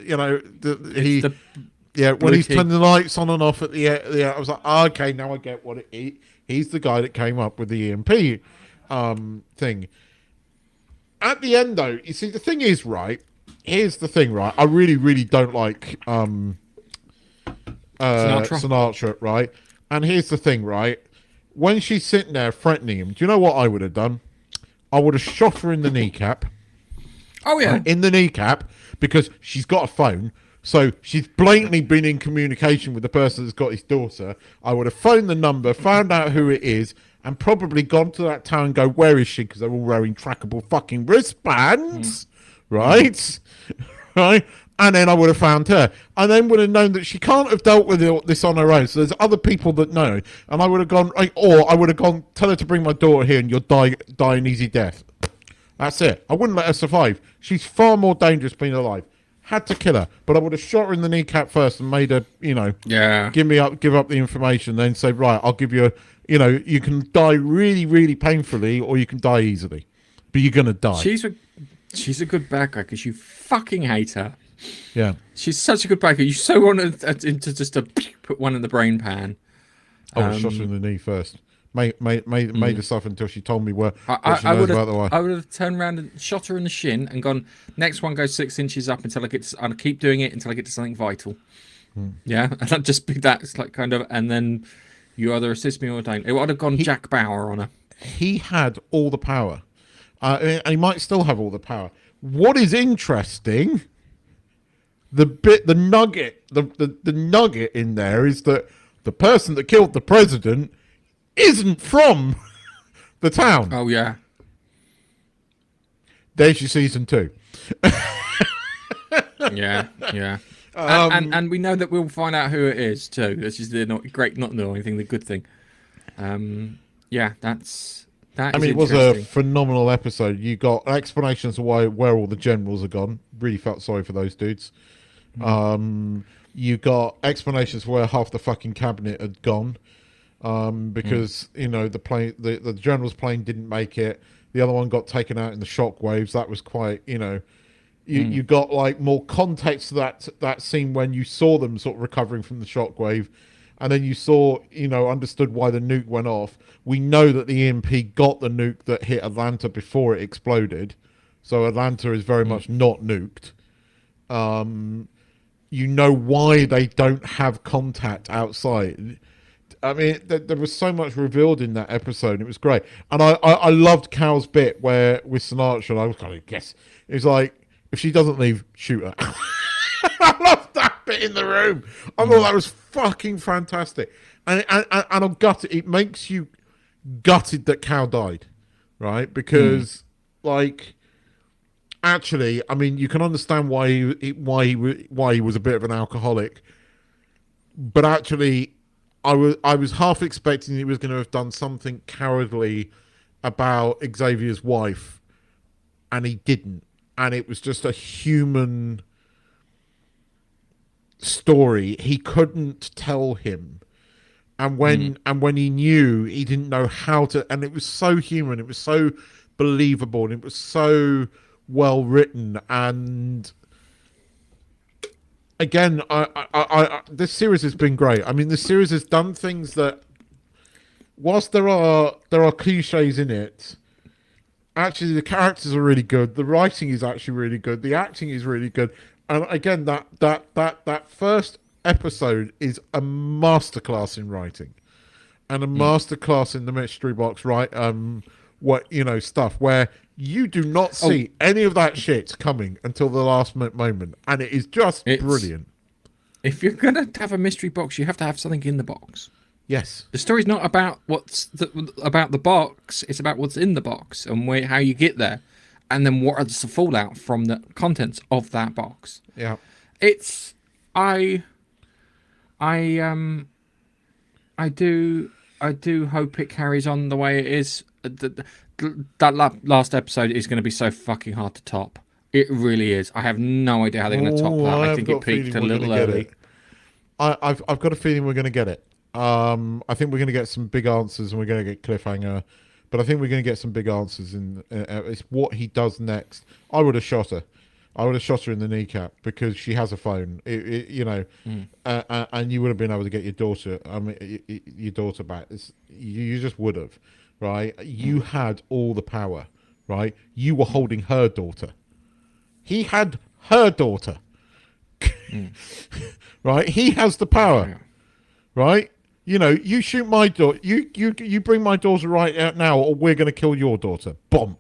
he's turned the lights on and off at the end, I was like, oh, okay, now I get what he's the guy that came up with the EMP thing. At the end, though, you see, the thing is, right, here's the thing, right, I really, really don't like Sinatra, right? And here's the thing, right, when she's sitting there threatening him, do you know what I would have done? I would have shot her in the kneecap. Oh, yeah. In the kneecap, because she's got a phone. So she's blatantly been in communication with the person that's got his daughter. I would have phoned the number, found out who it is, and probably gone to that town and go, where is she? Because they're all wearing trackable fucking wristbands, right? Right? And then I would have found her. And then would have known that she can't have dealt with this on her own. So there's other people that know. And I would have gone, or I would have gone, tell her to bring my daughter here and you'll die an easy death. That's it. I wouldn't let her survive. She's far more dangerous being alive. Had to kill her, but I would have shot her in the kneecap first and made her, give up the information. Then say, right, I'll give you you can die really, really painfully, or you can die easily, but you're gonna die. She's a good bad guy because you fucking hate her. Yeah, she's such a good bad guy. You so want to just put one in the brain pan. I would have shot her in the knee first. Made her suffer until she told me what she knows about the wife. I would have turned around and shot her in the shin and gone, next one goes 6 inches up until I'll keep doing it until I get to something vital. Yeah, and I'd just be that. It's like kind of, and then you either assist me or don't. It would have gone Jack Bauer on her. He had all the power, and he might still have all the power. What is interesting, the nugget in there is that the person that killed the president isn't from the town. Oh, yeah. There's your season 2. Yeah. And we know that we'll find out who it is, too. This is the good thing. It was a phenomenal episode. You got explanations of where all the generals are gone. Really felt sorry for those dudes. You got explanations for where half the fucking cabinet had gone. Because the general's plane didn't make it. The other one got taken out in the shockwaves. That was quite, you got like more context to that scene when you saw them sort of recovering from the shockwave, and then you saw, understood why the nuke went off. We know that the EMP got the nuke that hit Atlanta before it exploded, so Atlanta is very much not nuked. You know why they don't have contact outside. I mean, there was so much revealed in that episode. It was great. And I loved Cal's bit where, with Sinatra, and I was kind of, yes. It was like, if she doesn't leave, shoot her. I loved that bit in the room. I thought that was fucking fantastic. And I'm gutted. It makes you gutted that Cal died, right? Because, actually, I mean, you can understand why he was a bit of an alcoholic. But actually, I was half expecting he was going to have done something cowardly about Xavier's wife, and he didn't. And it was just a human story. He couldn't tell him. And when he knew, he didn't know how to. And it was so human. It was so believable. And it was so well written. And again, I this series has been great. I mean, the series has done things that, whilst there are cliches in it, actually the characters are really good. The writing is actually really good. The acting is really good. And again, that first episode is a masterclass in writing, and a masterclass in the mystery box, right? Stuff where you do not see any of that shit coming until the last moment, and it is just brilliant. If you're gonna have a mystery box, you have to have something in the box. Yes, the story's not about about the box; it's about what's in the box and how you get there, and then what is the fallout from the contents of that box. Yeah, it's I do hope it carries on the way it is. That last episode is going to be so fucking hard to top. It really is. I have no idea how they're going to top that. I think it peaked a little early. I've got a feeling we're going to get it. I think we're going to get some big answers, and we're going to get cliffhanger. But I think we're going to get some big answers. It's what he does next. I would have shot her. I would have shot her in the kneecap because she has a phone. And you would have been able to get your daughter. Your daughter back. You just would have, right? You had all the power, right? You were holding her daughter. He had her daughter, right? He has the power, right? You shoot my daughter. You bring my daughter right out now, or we're going to kill your daughter. Bomb.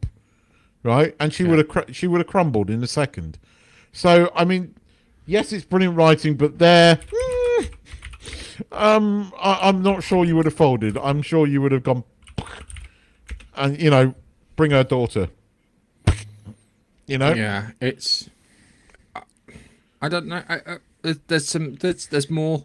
Right, and she would have crumbled in a second. So I mean, yes, it's brilliant writing, but I'm not sure you would have folded. I'm sure you would have gone, and bring her daughter. Yeah, it's. I don't know. There's more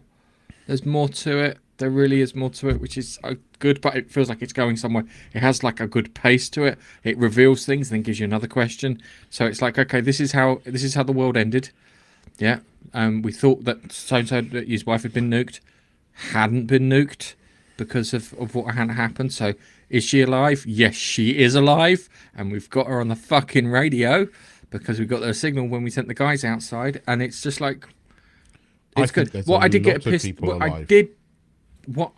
to it. There really is more to it, which is good, but it feels like it's going somewhere. It has like a good pace to it. It reveals things, then gives you another question. So it's like, okay, this is how the world ended. Yeah. We thought that so-and-so, that his wife had been nuked, hadn't been nuked because of what had happened. So is she alive? Yes, she is alive, and we've got her on the fucking radio because we got their signal when we sent the guys outside, and it's just like, it's good. What I did get pissed. What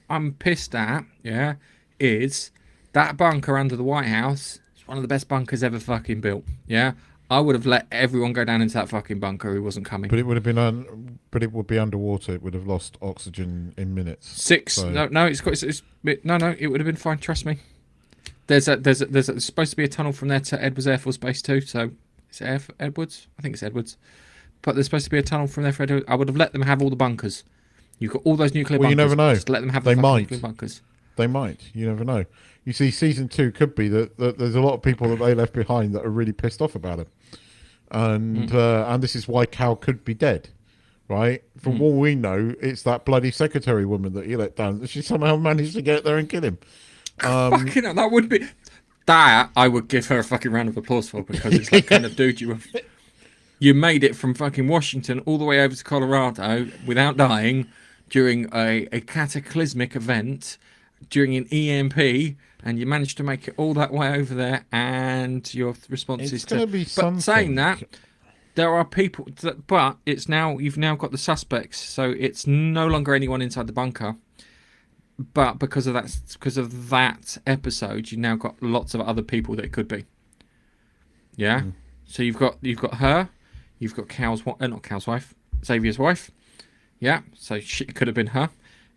I'm pissed at, yeah, is that bunker under the White House. It's one of the best bunkers ever fucking built. Yeah, I would have let everyone go down into that fucking bunker who wasn't coming. But it would have been, but it would be underwater. It would have lost oxygen in minutes. So. No, it would have been fine. Trust me. There's supposed to be a tunnel from there to Edwards Air Force Base too. So is it Edwards? I think it's Edwards. But there's supposed to be a tunnel from there for Edwards. I would have let them have all the bunkers. You've got all those nuclear bunkers. You never know. Just let them have the nuclear bunkers. They might. You never know. You see, season 2 could be that there's a lot of people that they left behind that are really pissed off about it. And this is why Cal could be dead, right? From all we know, it's that bloody secretary woman that he let down. She somehow managed to get there and kill him. Fucking hell, that would be... That I would give her a fucking round of applause for, because it's like, kind of dude, you made it from fucking Washington all the way over to Colorado without dying during a cataclysmic event, during an EMP, and you managed to make it all that way over there, and your response is to... But saying that, there are people... But it's now... You've now got the suspects, so it's no longer anyone inside the bunker. But because of that episode, you've now got lots of other people that it could be. Yeah? So you've got her... You've got not Cal's wife, Xavier's wife. Yeah, so she could have been her.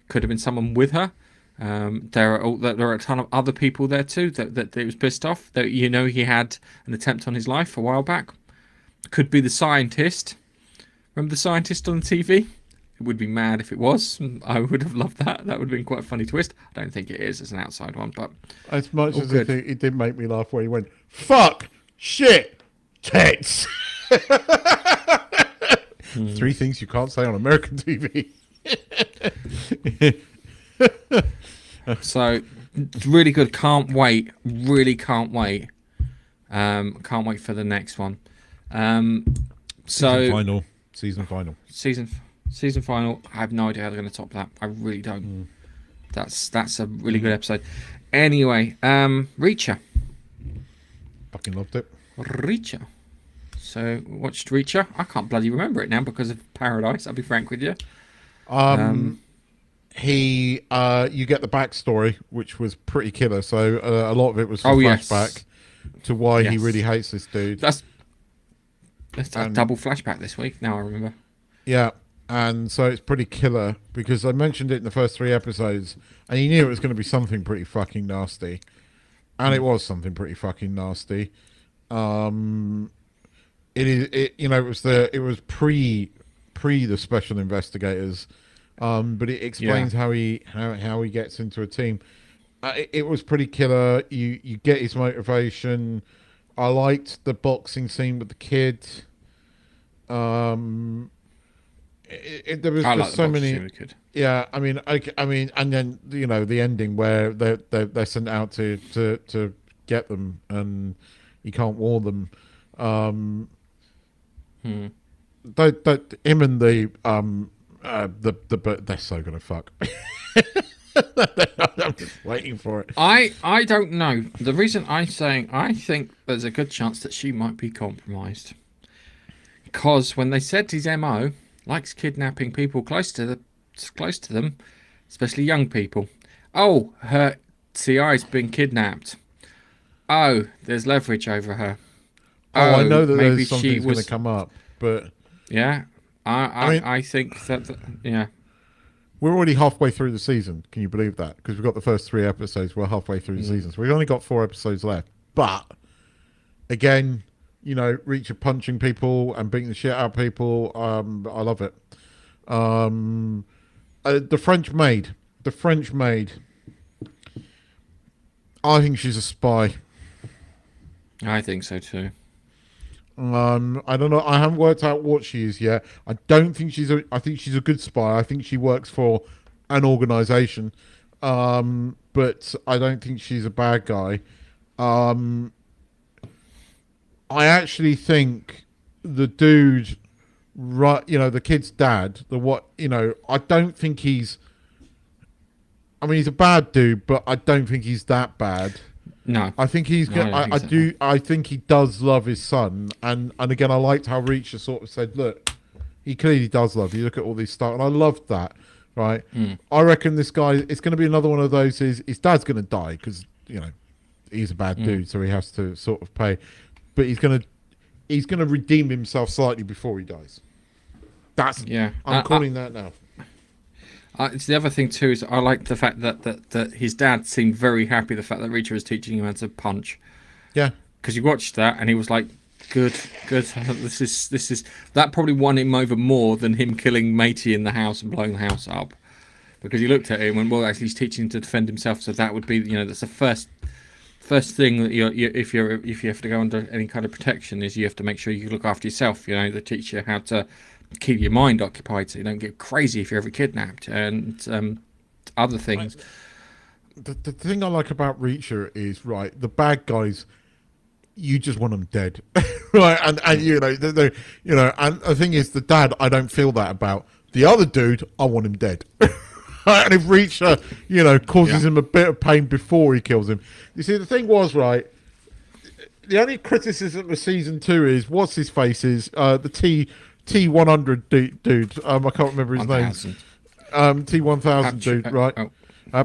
Could have been someone with her. There are a ton of other people there too that he was pissed off. That he had an attempt on his life a while back. Could be the scientist. Remember the scientist on the TV? It would be mad if it was. I would have loved that. That would have been quite a funny twist. I don't think it is as an outside one, but as much as it did make me laugh where he went, fuck, shit, tits. 3 things you can't say on American TV. So really good. Can't wait. Really can't wait. Can't wait for the next one. Season final. Season final. I have no idea how they're going to top that. I really don't. That's a really good episode. Anyway, Reacher. Fucking loved it. Reacher. So watched Reacher. I can't bloody remember it now because of Paradise. I'll be frank with you. You get the backstory, which was pretty killer. So a lot of it was a flashback to why he really hates this dude. That's a double flashback this week. Now I remember. Yeah, and so it's pretty killer because I mentioned it in the first 3 episodes, and you knew it was going to be something pretty fucking nasty, and it was something pretty fucking nasty. It was pre the special investigators, but it explains how he gets into a team. It was pretty killer. You get his motivation. I liked the boxing scene with the kid. There was so many. Yeah, I mean, and then the ending where they're sent out to get them, and you can't warn them. Him and they're so gonna fuck. I'm just waiting for it. I don't know. The reason I'm saying I think there's a good chance that she might be compromised, because when they said his MO likes kidnapping people close to them, especially young people. Oh, her CI's been kidnapped. Oh, there's leverage over her. I know that there's something's going to come up, but yeah, I think that yeah. We're already halfway through the season. Can you believe that? Because we've got the first 3 episodes. We're halfway through the season. So we've only got 4 episodes left. But, again, Reacher punching people and beating the shit out of people. I love it. The French maid. I think she's a spy. I think so too. I don't know. I haven't worked out what she is yet. I don't think I think she's a good spy. I think she works for an organization. But I don't think she's a bad guy. I actually think the dude, the kid's dad, I don't think he's a bad dude, but I don't think he's that bad. No, I think he's good. I think he does love his son, and again, I liked how Reacher sort of said, "Look, he clearly does love you. Look at all these stuff," and I loved that. Right? I reckon this guy. It's going to be another one of those. His dad's going to die because he's a bad dude, so he has to sort of pay. But he's going to redeem himself slightly before he dies. I'm calling that now. It's the other thing too is I like the fact that his dad seemed very happy the fact that Reacher was teaching him how to punch. Yeah, because you watched that and he was like, "Good. This is that probably won him over more than him killing Matey in the house and blowing the house up." Because he looked at him and actually he's teaching him to defend himself. So that would be that's the first thing that if you have to go under any kind of protection is you have to make sure you look after yourself. They teach you how to keep your mind occupied so you don't get crazy if you're ever kidnapped and other things. The thing I like about Reacher is the bad guys, you just want them dead, right? And and the thing is, the dad, I don't feel that about. The other dude, I want him dead. And if Reacher, causes him a bit of pain before he kills him, you see, the thing was the only criticism of season 2 is what's his face is the T100 dude. I can't remember his name. T1000 dude, right?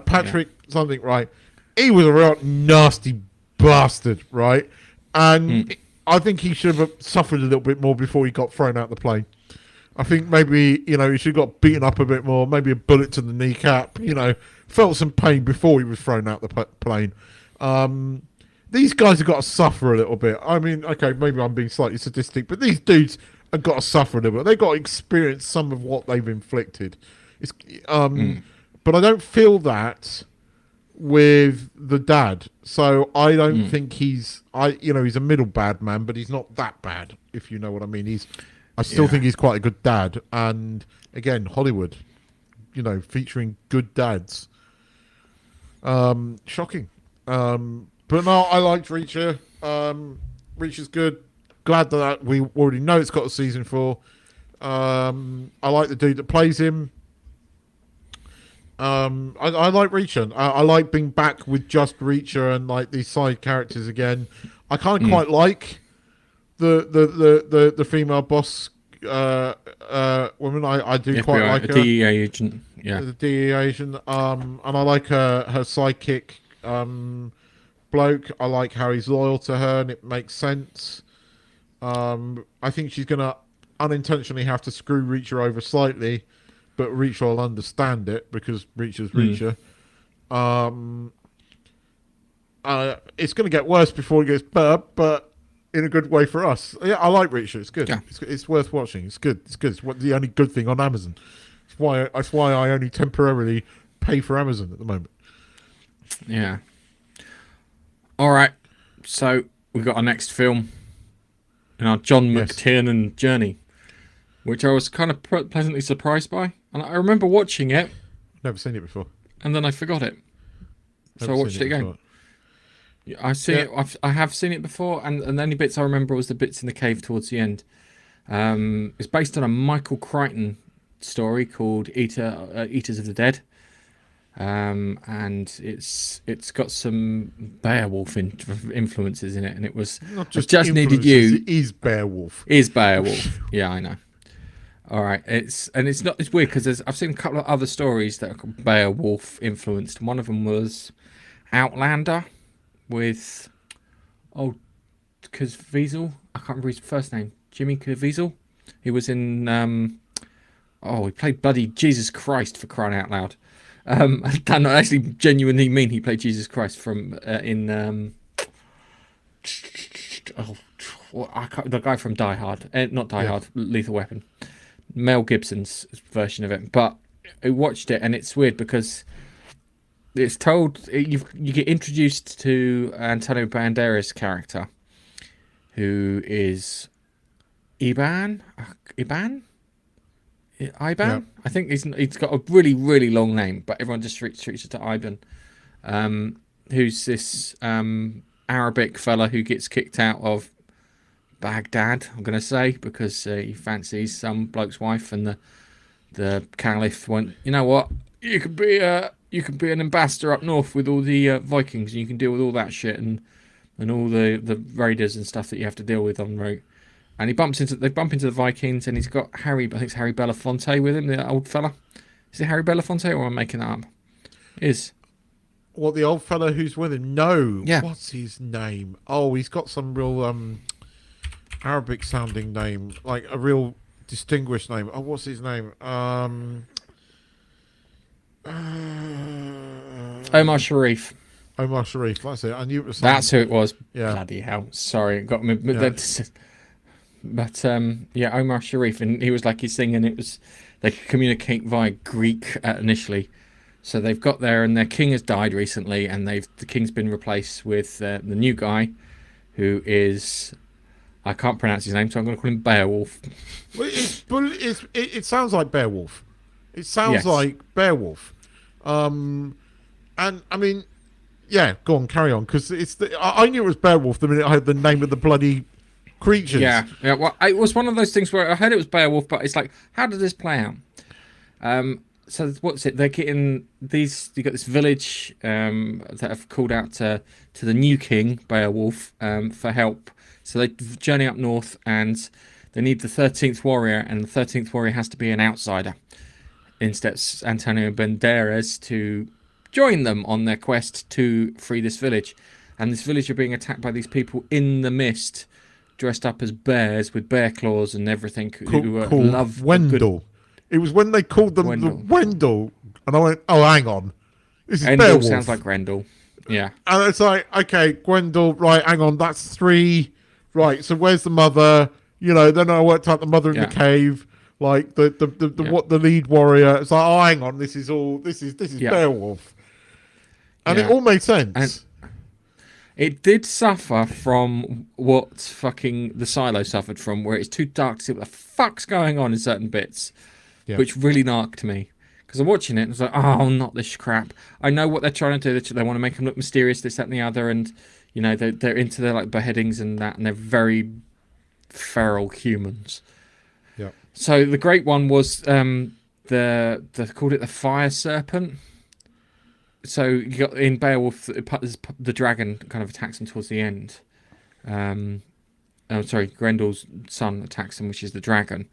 Patrick something, right? He was a real nasty bastard, right? And I think he should have suffered a little bit more before he got thrown out the plane. I think maybe, he should have got beaten up a bit more, maybe a bullet to the kneecap, felt some pain before he was thrown out the plane. These guys have got to suffer a little bit. I mean, okay, maybe I'm being slightly sadistic, but these dudes have got to suffer a little bit. They've got to experience some of what they've inflicted. But I don't feel that with the dad. So I don't think he's a middle bad man, but he's not that bad, if you know what I mean. I still think he's quite a good dad. And again, Hollywood, featuring good dads. Shocking. But no, I liked Reacher. Reacher's good. Glad that we already know it's got a season 4. I like the dude that plays him. I like Reacher. I like being back with just Reacher and like these side characters again. I kind of quite like the female boss woman. I do FBI, quite like her. DEA agent. Yeah. The DEA agent. And I like her sidekick bloke. I like how he's loyal to her, and it makes sense. I think she's gonna unintentionally have to screw Reacher over slightly, but Reacher will understand it because Reacher's Reacher. It's going to get worse before it gets better, but in a good way for us. Yeah, I like Reacher. It's good. Yeah. It's worth watching. It's good. It's good. It's the only good thing on Amazon. That's why I only temporarily pay for Amazon at the moment. Yeah. All right. So we've got our next film in our John McTiernan journey, which I was kind of pleasantly surprised by. And I remember watching it. Never seen it before. And then I forgot it. So I watched it again. I have seen it before, and the only bits I remember was the bits in the cave towards the end. It's based on a Michael Crichton story called Eaters of the Dead. And it's got some Beowulf influences in it, and it was Not just influences, needed you. It is Beowulf. Is Beowulf? Yeah, I know. All right, it's weird because I've seen a couple of other stories that are Beowulf influenced. One of them was Outlander with Caviezel. I can't remember his first name. Jimmy Caviezel. He was in he played bloody Jesus Christ, for crying out loud. I actually genuinely mean he played Jesus Christ from the guy from Die Hard, not Die Hard, Lethal Weapon, Mel Gibson's version of it. But I watched it, and it's weird because it's told you get introduced to Antonio Banderas' character, who is Iban. Yeah. I think he's got a really, really long name, but everyone just treats it to Iban, who's this Arabic fella who gets kicked out of Baghdad, I'm going to say, because he fancies some bloke's wife, and the Caliph went, you know what, you could be an ambassador up north with all the Vikings, and you can deal with all that shit and all the raiders and stuff that you have to deal with en route. And they bump into the Vikings, and he's got Harry Belafonte with him, the old fella. Is it Harry Belafonte, or am I making that up? It is. What, the old fella who's with him? No. Yeah. What's his name? Oh, he's got some real Arabic sounding name, like a real distinguished name. Oh, what's his name? Omar Sharif. Omar Sharif. That's it. I knew it was. That's who it was. Yeah. Bloody hell. Sorry, it got me. Yeah. But Omar Sharif, and he was like he's singing. It was they could communicate via Greek initially, so they've got there, and their king has died recently, and the king's been replaced with the new guy, who is I can't pronounce his name, so I'm going to call him Beowulf. Well, it sounds like Beowulf. It sounds Yes. like Beowulf. And I mean, yeah, go on, carry on, because I knew it was Beowulf the minute I heard the name of the bloody creatures. Yeah. Well, it was one of those things where I heard it was Beowulf, but it's like, how did this play out? So what's it? They're getting these. You got this village that have called out to the new king Beowulf for help. So they journey up north, and they need the 13th warrior, and the 13th warrior has to be an outsider. Instead, Antonio Banderas to join them on their quest to free this village, and this village are being attacked by these people in the mist, dressed up as bears with bear claws and everything. Who love Wendell. It was when they called them the Wendell, and I went, "Oh, hang on, this is Beowulf." Sounds like Grendel. Yeah, and it's like, okay, Gwendol, right? Hang on, that's 3, right? So where's the mother? You know, then I worked out the mother in the cave, like the lead warrior. It's like, oh, hang on, this is Beowulf, and it all made sense. And it did suffer from what fucking the Silo suffered from, where it's too dark to see what the fuck's going on in certain bits, which really narked me. Because I'm watching it and it's like, oh, not this crap. I know what they're trying to do. They want to make him look mysterious, this, that, and the other, and you know they're into their like beheadings and that, and they're very feral humans. Yeah. So the great one was they called it the fire serpent. So you got in Beowulf, the dragon kind of attacks him towards the end. Grendel's son attacks him, which is the dragon.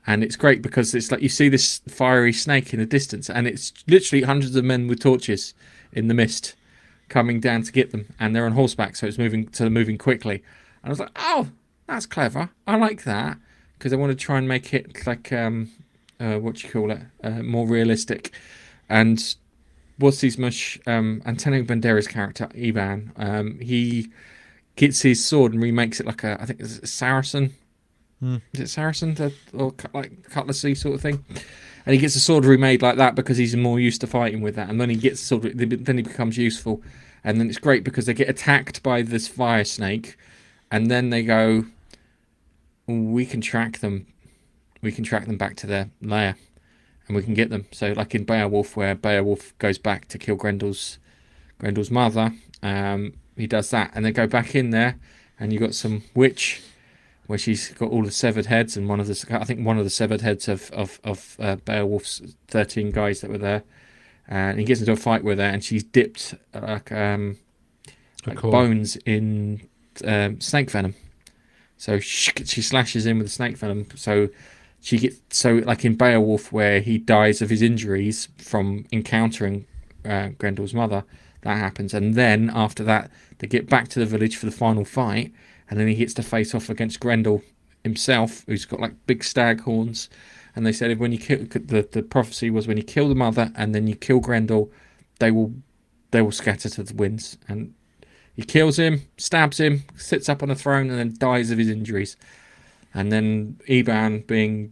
And it's great because it's like you see this fiery snake in the distance, and it's literally hundreds of men with torches in the mist coming down to get them, and they're on horseback, so it's moving quickly. And I was like, oh, that's clever. I like that because I want to try and make it like more realistic. And what's his mush? Antonio Banderas' character Ivan, he gets his sword and remakes it like I think it's a Saracen. Is it Saracen or like cutlassy sort of thing? And he gets a sword remade like that because he's more used to fighting with that. And then he gets the sword, then he becomes useful. And then it's great because they get attacked by this fire snake, and then they go, we can track them. We can track them back to their lair, and we can get them. So like in Beowulf, where Beowulf goes back to kill Grendel's mother, he does that, and they go back in there, and you got some witch where she's got all the severed heads, and one of the severed heads of Beowulf's 13 guys that were there, and he gets into a fight with her, and she's dipped like bones in snake venom. So she slashes in with the snake venom. So like in Beowulf, where he dies of his injuries from encountering Grendel's mother, that happens, and then after that they get back to the village for the final fight. And then he gets to face off against Grendel himself, who's got like big stag horns. And they said when you kill the prophecy was when you kill the mother and then you kill Grendel, they will scatter to the winds. And he kills him, stabs him, sits up on the throne, and then dies of his injuries. And then Iban, being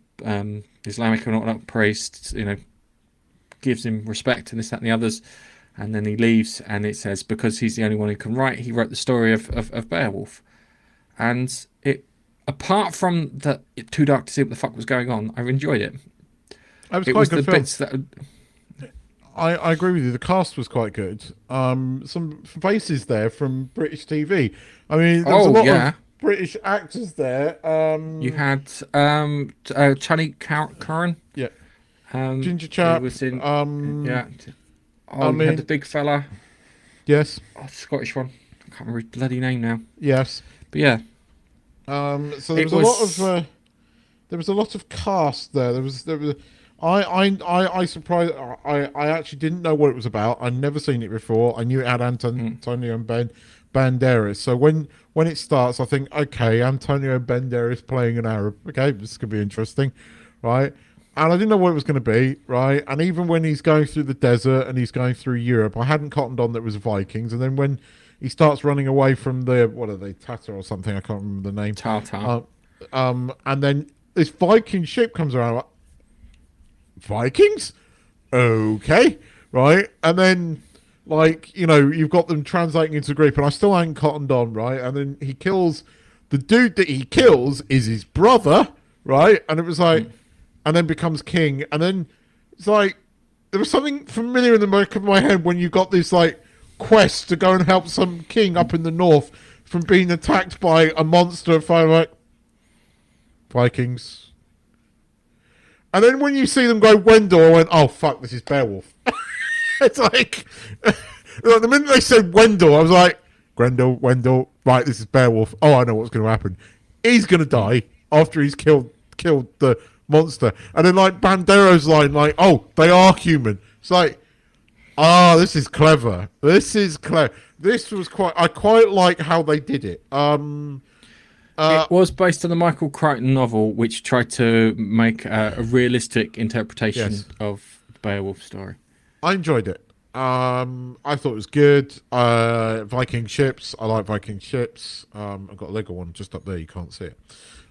Islamic and not priest, gives him respect and this, that, and the others. And then he leaves, and it says because he's the only one who can write, he wrote the story of Beowulf. And it, apart from that, too dark to see what the fuck was going on, I enjoyed it. It was quite good. Bits that I agree with you. The cast was quite good. Some faces there from British TV. I mean, there was a lot of British actors there. You had Charlie Curran. Yeah. Ginger chap. Was in, yeah. You had the big fella. Yes. Oh, the Scottish one. I can't remember his bloody name now. Yes. But yeah. So there was a lot of cast there. There was. I surprised. I actually didn't know what it was about. I'd never seen it before. I knew it had Antonio and Banderas. So when it starts, I think, okay, Antonio Banderas playing an Arab. Okay, this could be interesting, right? And I didn't know what it was going to be, right? And even when he's going through the desert and he's going through Europe, I hadn't cottoned on that it was Vikings. And then when he starts running away from the, what are they, Tatar or something? I can't remember the name. Tartar. And then this Viking ship comes around. Like, Vikings? Okay, right? And then, like, you've got them translating into Greek, and I still ain't cottoned on, right? And then he kills, the dude that he kills is his brother, right? And it was like, and then becomes king. And then it's like, there was something familiar in the back of my head when you got this, like, quest to go and help some king up in the north from being attacked by a monster of fire, like, Vikings. And then when you see them go Wendell, I went, oh, fuck, this is Beowulf. It's like, the minute they said Wendell, I was like, Grendel, Wendell, right, this is Beowulf. Oh, I know what's going to happen. He's going to die after he's killed the monster. And then, like, Banderas' line, like, oh, they are human. It's like, this is clever. This is clever. This was I quite like how they did it. It was based on the Michael Crichton novel, which tried to make a realistic interpretation of Beowulf's story. I enjoyed it. I thought it was good. Viking ships. I like Viking ships. I've got a Lego one just up there. You can't see it.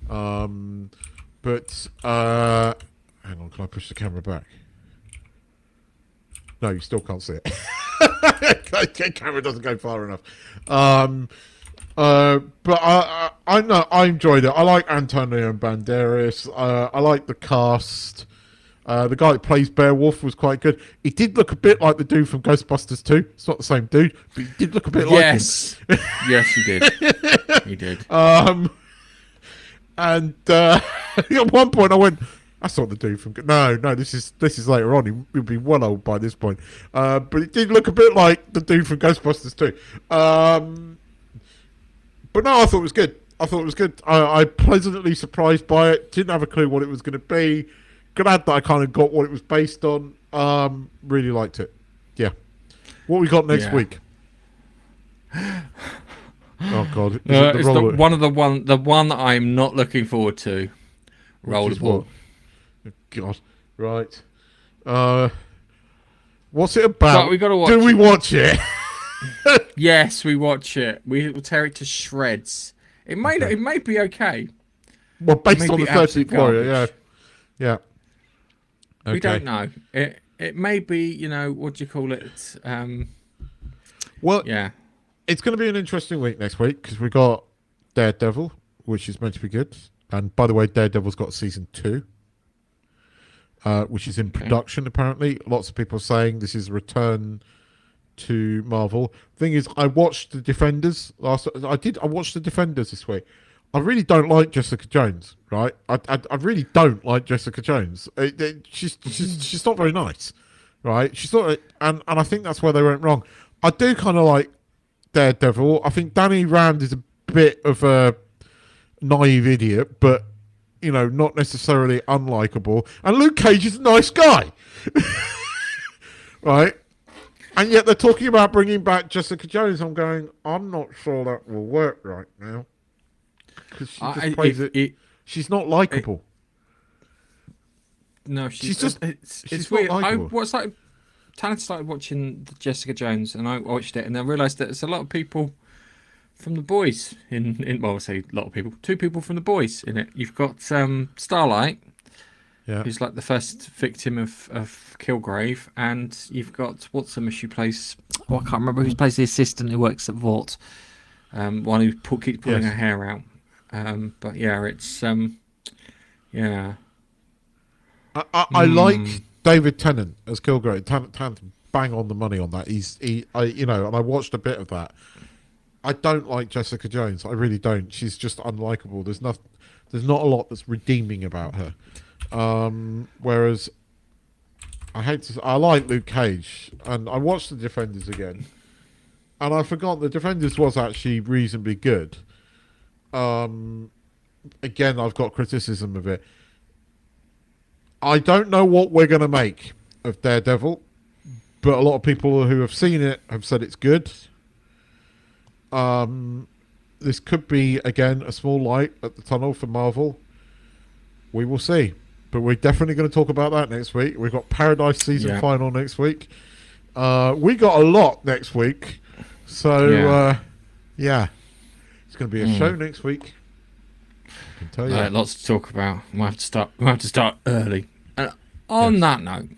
But hang on. Can I push the camera back? No, you still can't see it. The camera doesn't go far enough. But I know I enjoyed it. I like Antonio and Banderas. I like the cast. The guy that plays Beowulf was quite good. He did look a bit like the dude from Ghostbusters 2. It's not the same dude, but he did look a bit like him. Yes, he did. He did. And at one point I went, that's not the dude from... No, this is later on. He'll be well old by this point. But it did look a bit like the dude from Ghostbusters 2. But no, I thought it was good. I pleasantly surprised by it. Didn't have a clue what it was going to be. Glad that I kind of got what it was based on. Really liked it. Yeah. What we got next week? Oh God! It's the one that I'm not looking forward to. Rollerball. God, right. What's it about? But we gotta watch. Do we watch it? Yes, we watch it. We will tear it to shreds. It may be okay. Well, based on the 13th Warrior, yeah. Okay. We don't know. It may be, what do you call it? Well, yeah. It's going to be an interesting week next week because we got Daredevil, which is meant to be good. And by the way, Daredevil's got season 2, which is in production apparently. Lots of people are saying this is a return to Marvel. Thing is, I watched The Defenders I watched The Defenders this week. I really don't like Jessica Jones, right? I really don't like Jessica Jones. She's not very nice, right? She's not, and I think that's where they went wrong. I do kind of like Daredevil. I think Danny Rand is a bit of a naive idiot, but not necessarily unlikable. And Luke Cage is a nice guy, right? And yet they're talking about bringing back Jessica Jones. I'm going, I'm not sure that will work right now. Because she just plays it. She's not likable. No, she's just. It's weird. Tanner started watching Jessica Jones, and I watched it, and I realised that there's a lot of people from The Boys in. Well, I say a lot of people. 2 people from The Boys in it. You've got Starlight, who's like the first victim of Kilgrave, and you've got she plays. Oh, I can't remember who plays the assistant who works at Vault. One who keeps pulling her hair out. But yeah, it's yeah. I like David Tennant as Kilgrave. Tennant bang on the money on that. And I watched a bit of that. I don't like Jessica Jones. I really don't. She's just unlikable. There's not a lot that's redeeming about her. Whereas I like Luke Cage, and I watched The Defenders again, and I forgot The Defenders was actually reasonably good. Again, I've got criticism of it. I don't know what we're going to make of Daredevil, but a lot of people who have seen it have said it's good. This could be, again, a small light at the tunnel for Marvel. We will see. But we're definitely going to talk about that next week. We've got Paradise season final next week. We got a lot next week. So, it's going to be a show next week. I can tell you. Lots to talk about. We'll have to start early. And on that note,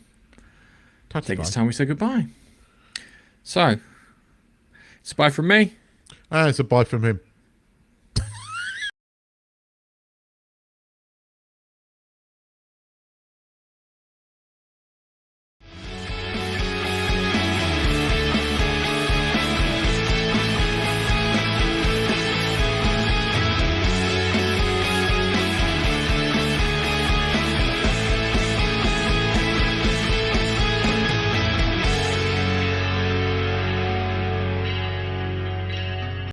I think it's time we say goodbye. So, it's a bye from me. It's a bye from him.